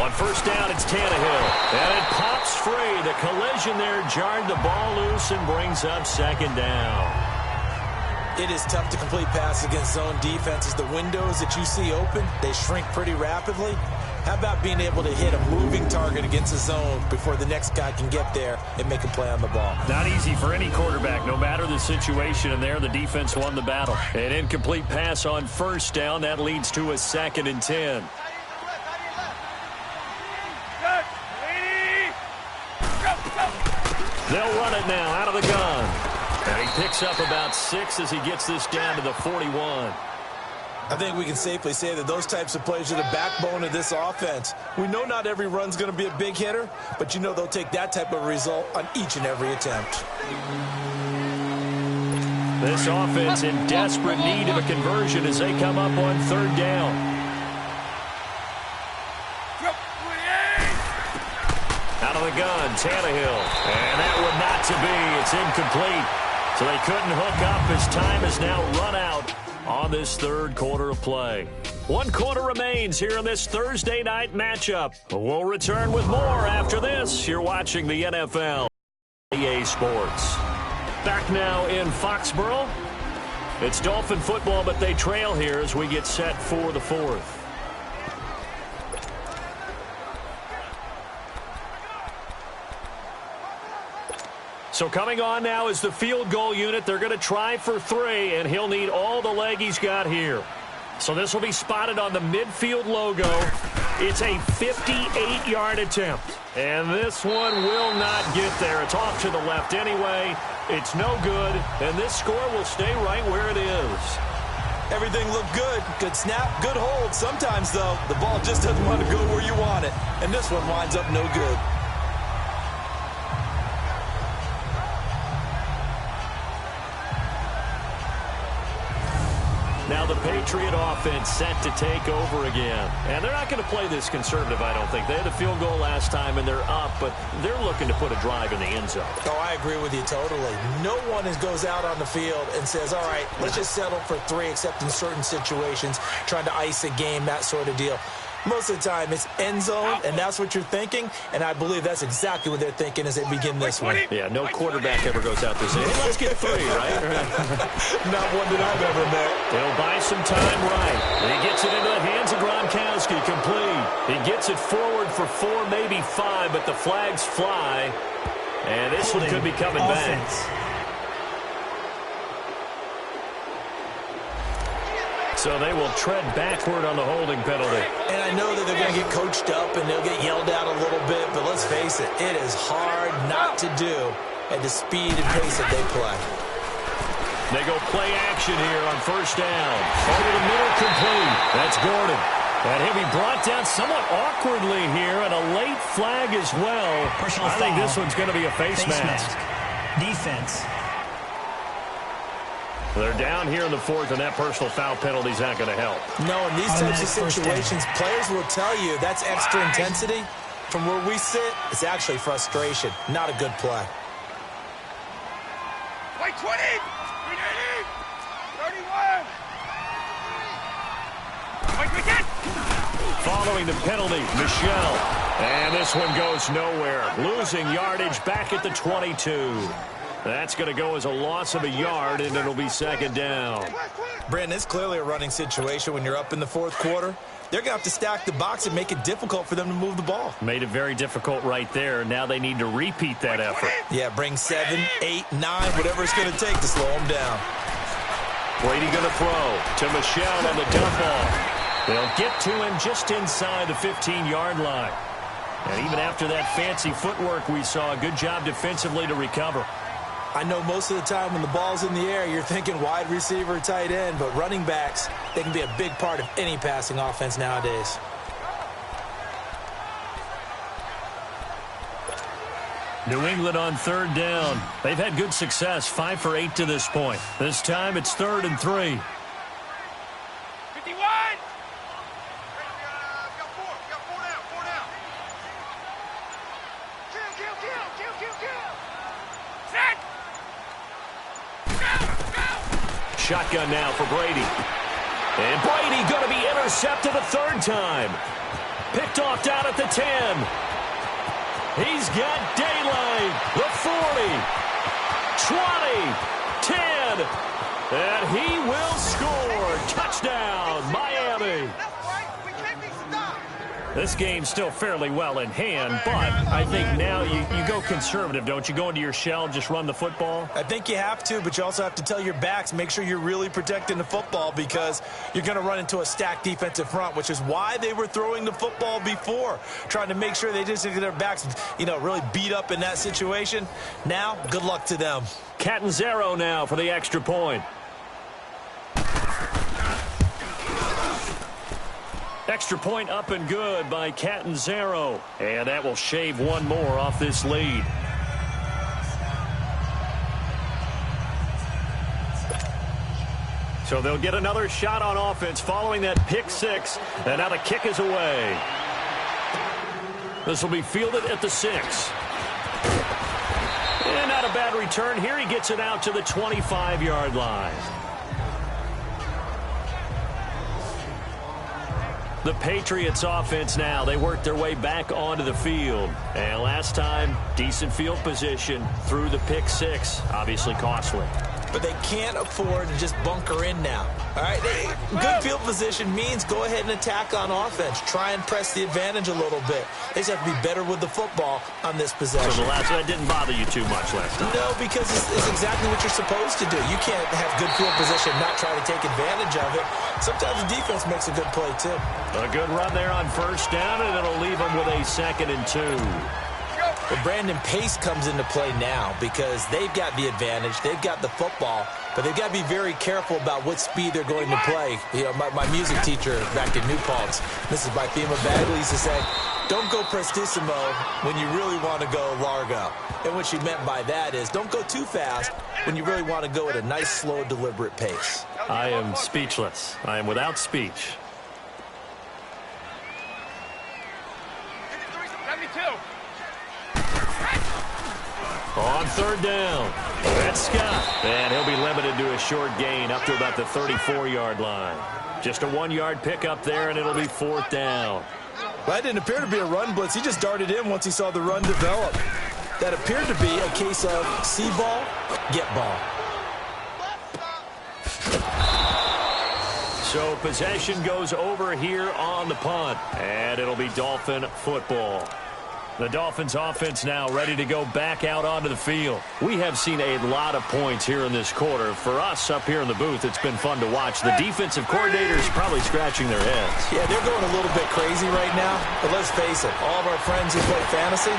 On first down, it's Tannehill. And it pops free. The collision there jarred the ball loose and brings up 2nd down. It is tough to complete passes against zone defenses. The windows that you see open, they shrink pretty rapidly. How about being able to hit a moving target against a zone before the next guy can get there and make a play on the ball? Not easy for any quarterback, no matter the situation. And there, the defense won the battle. An incomplete pass on first down. That leads to a 2nd and 10. They'll run it now out of the gun. And he picks up about 6 as he gets this down to the 41. I think we can safely say that those types of plays are the backbone of this offense. We know not every run's going to be a big hitter, but you know they'll take that type of result on each and every attempt. This offense in desperate need of a conversion as they come up on 3rd down. Out of the gun, Tannehill. And that would not to be. It's incomplete. So they couldn't hook up as time is now run out on this 3rd quarter of play. 1 quarter remains here in this Thursday night matchup. We'll return with more after this. You're watching the NFL EA Sports. Back now in Foxborough. It's Dolphin football, but they trail here as we get set for the 4th. So coming on now is the field goal unit. They're going to try for 3, and he'll need all the leg he's got here. So this will be spotted on the midfield logo. It's a 58-yard attempt. And this one will not get there. It's off to the left anyway. It's no good, and this score will stay right where it is. Everything looked good. Good snap, good hold. Sometimes, though, the ball just doesn't want to go where you want it. And this one winds up no good. Now the Patriot offense set to take over again. And they're not going to play this conservative, I don't think. They had a field goal last time, and they're up, but they're looking to put a drive in the end zone. Oh, I agree with you totally. No one goes out on the field and says, all right, let's just settle for 3, except in certain situations, trying to ice a game, that sort of deal. Most of the time, it's end zone, and that's what you're thinking, and I believe that's exactly what they're thinking as they begin this one. Yeah, no quarterback ever goes out there saying, hey, let's get 3, right? Not one that I've ever met. He'll buy some time right. He gets it into the hands of Gronkowski, complete. He gets it forward for 4, maybe 5, but the flags fly, and this one could be coming back. So they will tread backward on the holding penalty. And I know that they're going to get coached up and they'll get yelled at a little bit, but let's face it, it is hard not to do at the speed and pace that they play. They go play action here on first down. Over the middle, complete. That's Gordon. And he'll be brought down somewhat awkwardly here, and a late flag as well. I think this one's going to be a face mask. Defense. They're down here in the 4th, and that personal foul penalty is not going to help. No, in these types of situations, players will tell you that's extra intensity. From where we sit, it's actually frustration, not a good play. Wait, 20! 31! Wait, we get! Following the penalty, Michelle. And this one goes nowhere. Losing yardage back at the 22. That's going to go as a loss of a yard, and it'll be second down. Brandon, it's clearly a running situation when you're up in the fourth quarter. They're going to have to stack the box and make it difficult for them to move the ball. Made it very difficult right there. Now they need to repeat that effort. Yeah, bring 7, 8, 9, whatever it's going to take to slow them down. Brady going to throw to Michelle on the dump off. They'll get to him just inside the 15-yard line. And even after that fancy footwork we saw, a good job defensively to recover. I know most of the time when the ball's in the air, you're thinking wide receiver, tight end, but running backs, they can be a big part of any passing offense nowadays. New England on third down. They've had good success, 5 for 8 to this point. This time it's 3rd and 3. 51! Got four down. Kill. Set! Go! Shotgun now for Brady. And Brady going to be intercepted a third time. Picked off down at the 10. He's got daylight. The 40. 20. 10. And he will score. Touchdown, Miami. This game's still fairly well in hand, but I think now you go conservative, don't you? Go into your shell, just run the football? I think you have to, but you also have to tell your backs, make sure you're really protecting the football because you're going to run into a stacked defensive front, which is why they were throwing the football before, trying to make sure they just get their backs, really beat up in that situation. Now, good luck to them. Catanzaro now for the extra point. Extra point up and good by Catanzaro. And that will shave one more off this lead. So they'll get another shot on offense following that pick six. And now the kick is away. This will be fielded at the 6. And not a bad return here. He gets it out to the 25-yard line. The Patriots offense now, they work their way back onto the field. And last time, decent field position through the pick six. Obviously costly. But they can't afford to just bunker in now. All right, good field position means go ahead and attack on offense. Try and press the advantage a little bit. They just have to be better with the football on this possession. So that didn't bother you too much last time? No, because it's exactly what you're supposed to do. You can't have good field position and not try to take advantage of it. Sometimes the defense makes a good play, too. A good run there on first down, and it'll leave them with a 2nd and 2. But Brandon, pace comes into play now because they've got the advantage. They've got the football, but they've got to be very careful about what speed they're going to play. My music teacher back in New Paltz, Mrs. Bythema Bagley, used to say, don't go prestissimo when you really want to go largo. And what she meant by that is don't go too fast when you really want to go at a nice, slow, deliberate pace. I am speechless. I am without speech. 72. On third down, that's Scott. And he'll be limited to a short gain up to about the 34-yard line. Just a 1-yard pickup there, and it'll be 4th down. Well, that didn't appear to be a run blitz. He just darted in once he saw the run develop. That appeared to be a case of see ball, get ball. So possession goes over here on the punt, and it'll be Dolphin football. The Dolphins offense now ready to go back out onto the field. We have seen a lot of points here in this quarter. For us up here in the booth, it's been fun to watch. The defensive coordinators probably scratching their heads. Yeah, they're going a little bit crazy right now. But let's face it, all of our friends who play fantasy,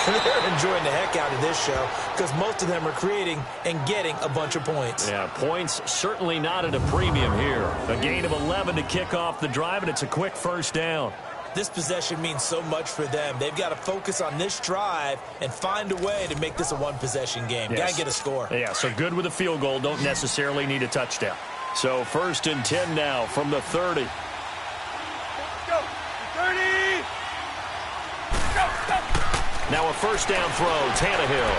they're enjoying the heck out of this show because most of them are creating and getting a bunch of points. Yeah, points certainly not at a premium here. A gain of 11 to kick off the drive, and it's a quick first down. This possession means so much for them. They've got to focus on this drive and find a way to make this a one-possession game. Yes. Got to get a score. Yeah, so good with a field goal. Don't necessarily need a touchdown. So 1st and 10 now from the 30. Go. 30. Go. Now a first down throw, Tannehill.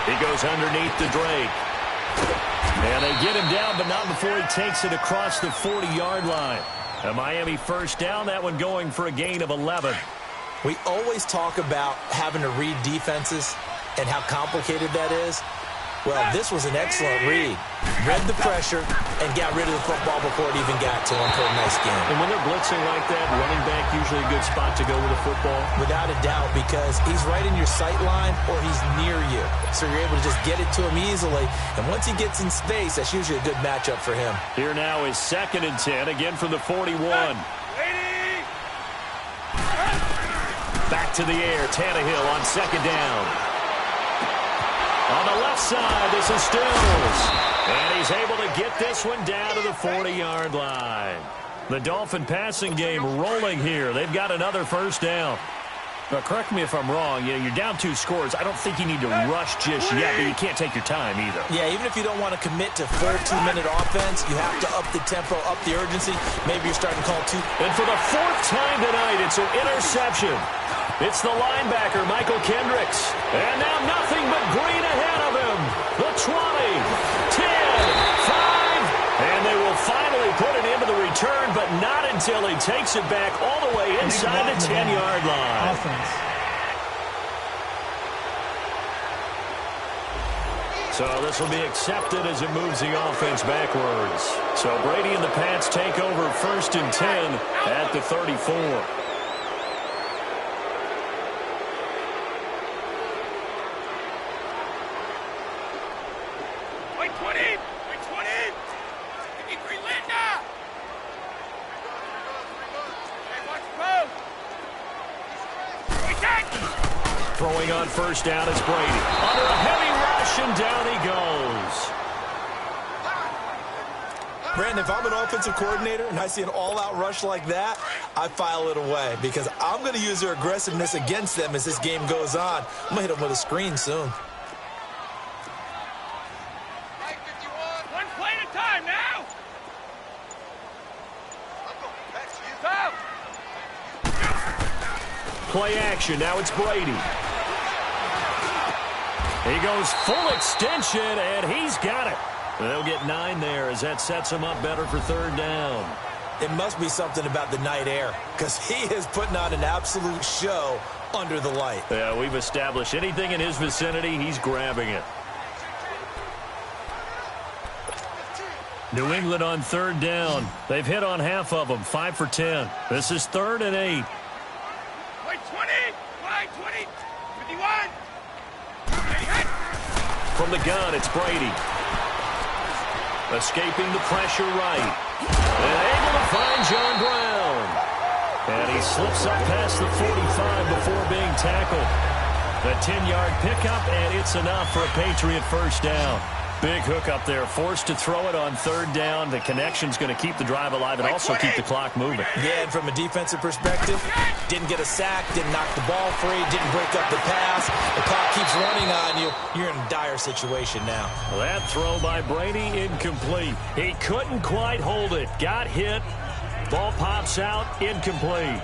He goes underneath to Drake. And they get him down, but not before he takes it across the 40-yard line. A Miami first down, that one going for a gain of 11. We always talk about having to read defenses and how complicated that is. Well, this was an excellent read. Read the pressure and got rid of the football before it even got to him for a nice game. And when they're blitzing like that, running back usually a good spot to go with the football? Without a doubt, because he's right in your sight line or he's near you. So you're able to just get it to him easily. And once he gets in space, that's usually a good matchup for him. Here now is 2nd and 10, again from the 41. Back to the air, Tannehill on 2nd down. On the left side, this is Stills. And he's able to get this one down to the 40-yard line. The Dolphin passing game rolling here. They've got another first down. Now, correct me if I'm wrong. You're down 2 scores. I don't think you need to rush just yet, but you can't take your time either. Yeah, even if you don't want to commit to full 2-minute offense, you have to up the tempo, up the urgency. Maybe you're starting to call 2. And for the 4th time tonight, it's an interception. It's the linebacker, Michael Kendricks. And now nothing but green ahead of him. The 20, 10, 5. And they will finally put it into the return, but not until he takes it back all the way inside the 10-yard line. Offense. So this will be accepted as it moves the offense backwards. So Brady and the Pats take over 1st and 10 at the 34. Throwing on 1st down, it's Brady. Under a heavy rush, and down he goes. Brandon, if I'm an offensive coordinator and I see an all-out rush like that, I file it away because I'm going to use their aggressiveness against them as this game goes on. I'm going to hit them with a screen soon. One play at a time now. Play action, now it's Brady. He goes full extension, and he's got it. They'll get 9 there as that sets him up better for 3rd down. It must be something about the night air because he is putting on an absolute show under the light. Yeah, we've established anything in his vicinity, he's grabbing it. New England on 3rd down. They've hit on half of them, 5 for 10. This is 3rd and 8. Wait, 20, wide 20, 51. From the gun, it's Brady. Escaping the pressure right. And able to find John Brown. And he slips up past the 45 before being tackled. A 10-yard pickup, and it's enough for a Patriot first down. Big hook up there, forced to throw it on 3rd down. The connection's going to keep the drive alive and also keep the clock moving. Yeah, and from a defensive perspective, didn't get a sack, didn't knock the ball free, didn't break up the pass. The clock keeps running on you. You're in a dire situation now. That throw by Brady incomplete. He couldn't quite hold it. Got hit. Ball pops out, incomplete.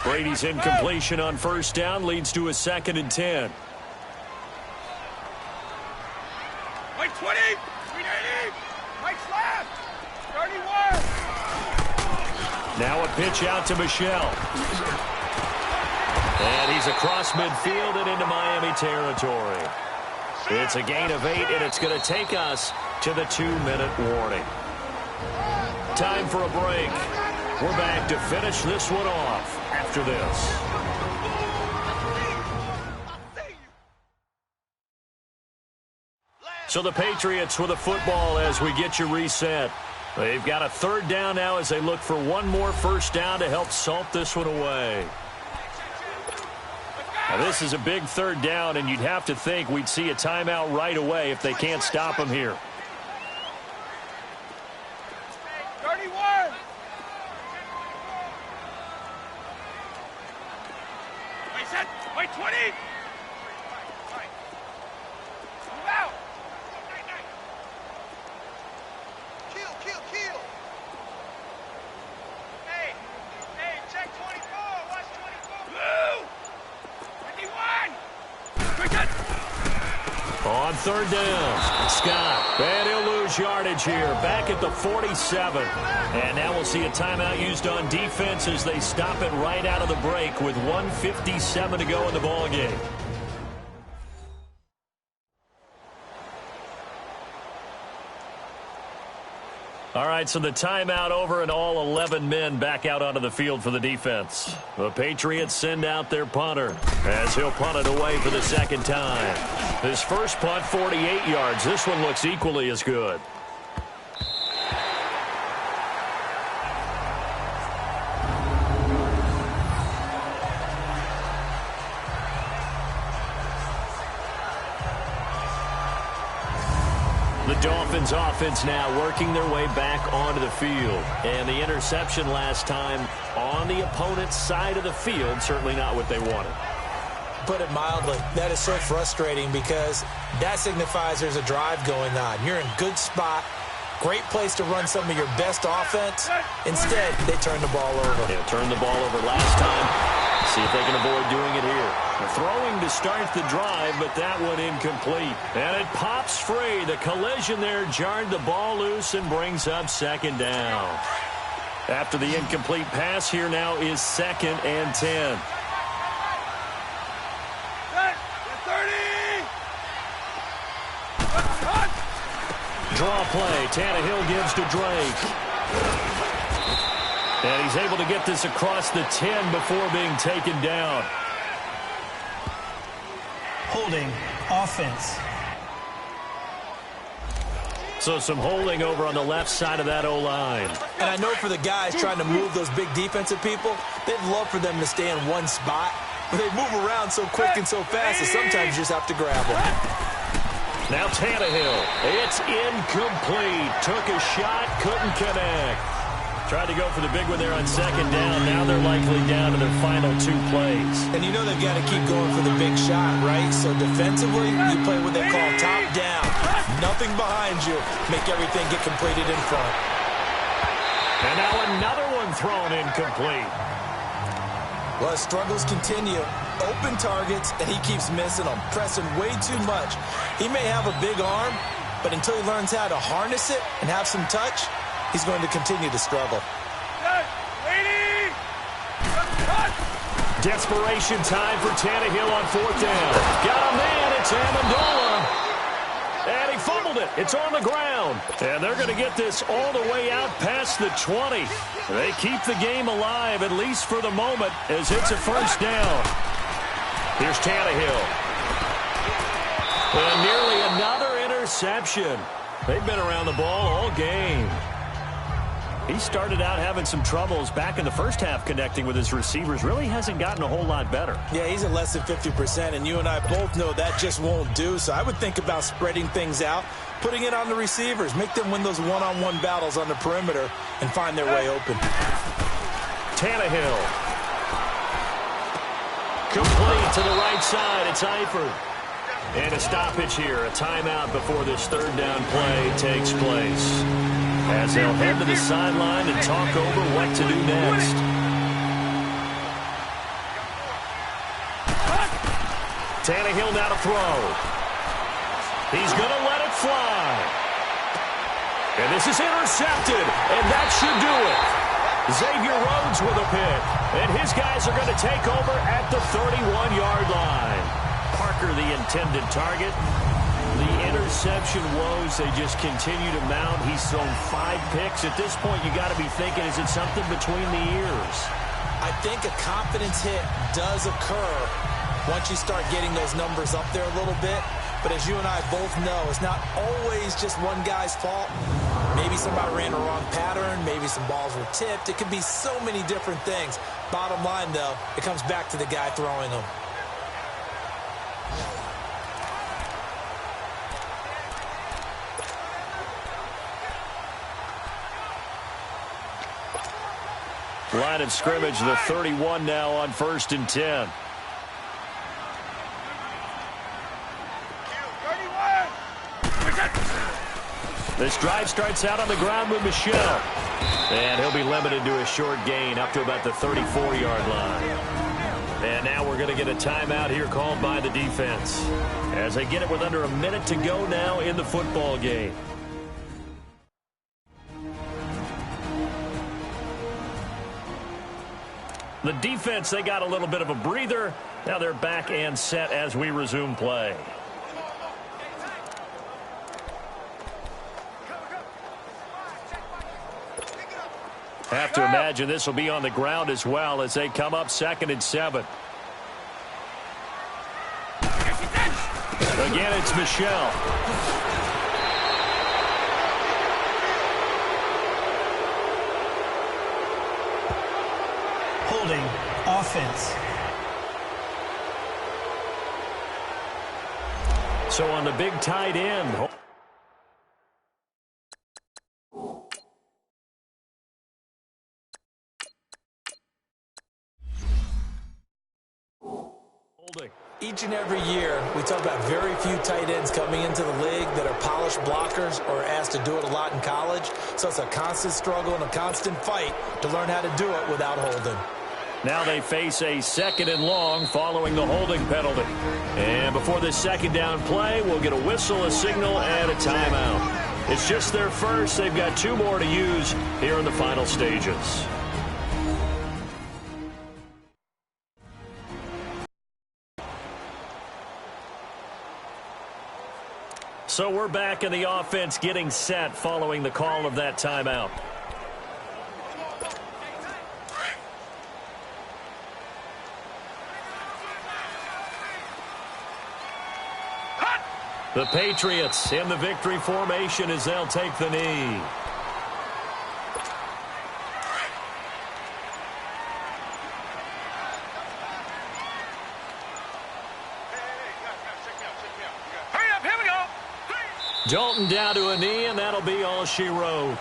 Brady's incompletion on 1st down leads to a 2nd and 10. Wait, 20, 390, Mike's left, 31. Now a pitch out to Michelle. And he's across midfield and into Miami territory. It's a gain of 8, and it's going to take us to the 2-minute warning. Time for a break. We're back to finish this one off after this. So the Patriots with a football as we get you reset. They've got a 3rd down now as they look for one more 1st down to help salt this one away. Now this is a big 3rd down, and you'd have to think we'd see a timeout right away if they can't stop him here. 31. Wait, set. Wait, 20. Move out. Kill. Hey, check 24. Watch 24. Blue. 51. on third down. Scott. And he'll lose yardage here. Back at the 47. And now we'll see a timeout used on defense as they stop it right out of the break with 1:57 to go in the ballgame. All right, so the timeout over and all 11 men back out onto the field for the defense. The Patriots send out their punter as he'll punt it away for the second time. His first punt, 48 yards. This one looks equally as good. The Dolphins offense now working their way back onto the field. And the interception last time on the opponent's side of the field, certainly not what they wanted. Put it mildly, that is so frustrating because that signifies there's a drive going on. You're in good spot, great place to run some of your best offense. Instead, they turn the ball over. Yeah, turned the ball over last time. See if they can avoid doing it here. Throwing to start the drive, but that one incomplete. And it pops free. The collision there jarred the ball loose and brings up second down. After the incomplete pass, here now is 2nd and 10. Draw play. Tannehill gives to Drake. And he's able to get this across the 10 before being taken down. Holding offense. So some holding over on the left side of that O-line. And I know for the guys trying to move those big defensive people, they'd love for them to stay in one spot. But they move around so quick and so fast that sometimes you just have to grab them. Now Tannehill. It's incomplete. Took a shot, couldn't connect. Tried to go for the big one there on second down. Now they're likely down to their final 2 plays. And you know they've got to keep going for the big shot, right? So defensively, you play what they call top down. Nothing behind you. Make everything get completed in front. And now another one thrown incomplete. Well, his struggles continue. Open targets, and he keeps missing them. Pressing way too much. He may have a big arm, but until he learns how to harness it and have some touch, he's going to continue to struggle. Desperation time for Tannehill on 4th down. Got a man, it's Amendola. And he fumbled it. It's on the ground. And they're going to get this all the way out past the 20. They keep the game alive, at least for the moment, as it's a first down. Here's Tannehill. And nearly another interception. They've been around the ball all game. He started out having some troubles back in the first half connecting with his receivers. Really hasn't gotten a whole lot better. Yeah, he's at less than 50%, and you and I both know that just won't do. So I would think about spreading things out, putting it on the receivers, make them win those one-on-one battles on the perimeter, and find their way open. Tannehill. Complete to the right side. It's Eifert. And a stoppage here, a timeout before this 3rd down play takes place. As they'll head to the sideline and talk over what to do next. Tannehill now to throw. He's going to let it fly. And this is intercepted, and that should do it. Xavier Rhodes with a pick, and his guys are going to take over at the 31-yard line. Parker, the intended target. The interception woes, they just continue to mount. He's thrown 5 picks. At this point, you got to be thinking, is it something between the ears? I think a confidence hit does occur once you start getting those numbers up there a little bit. But as you and I both know, it's not always just one guy's fault. Maybe somebody ran a wrong pattern. Maybe some balls were tipped. It could be so many different things. Bottom line, though, it comes back to the guy throwing them. Line of scrimmage, the 31 now on 1st and 10. This drive starts out on the ground with Michel. And he'll be limited to a short gain up to about the 34-yard line. And now we're going to get a timeout here called by the defense as they get it with under a minute to go now in the football game. The defense, they got a little bit of a breather. Now they're back and set as we resume play. Have to imagine this will be on the ground as well as they come up 2nd and 7. Again, it's Michelle. Holding offense. So on the big tight end. Each and every year, we talk about very few tight ends coming into the league that are polished blockers or asked to do it a lot in college. So it's a constant struggle and a constant fight to learn how to do it without holding. Now they face a 2nd and long following the holding penalty. And before this 2nd down play, we'll get a whistle, a signal, and a timeout. It's just their first. They've got 2 more to use here in the final stages. So we're back in the offense getting set following the call of that timeout. The Patriots in the victory formation as they'll take the knee. Dalton down to a knee, and that'll be all she wrote.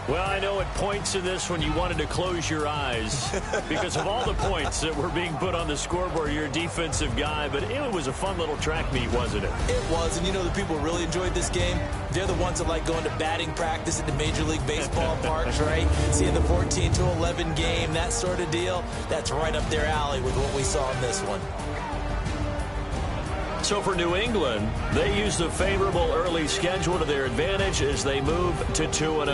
Well, I know at points in this when you wanted to close your eyes because of all the points that were being put on the scoreboard. You're a defensive guy, but it was a fun little track meet, wasn't it? It was, and you know the people who really enjoyed this game? They're the ones that like going to batting practice at the Major League Baseball parks, right? Seeing the 14-11 game, that sort of deal. That's right up their alley with what we saw in this one. So for New England, they used a favorable early schedule to their advantage as they move to 2-0.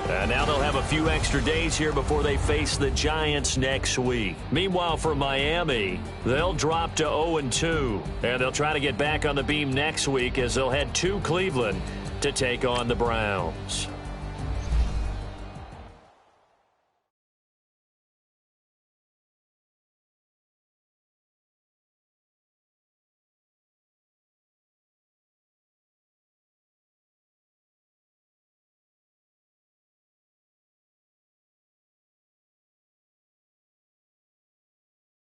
And now they'll have a few extra days here before they face the Giants next week. Meanwhile, for Miami, they'll drop to 0-2. And they'll try to get back on the beam next week as they'll head to Cleveland to take on the Browns.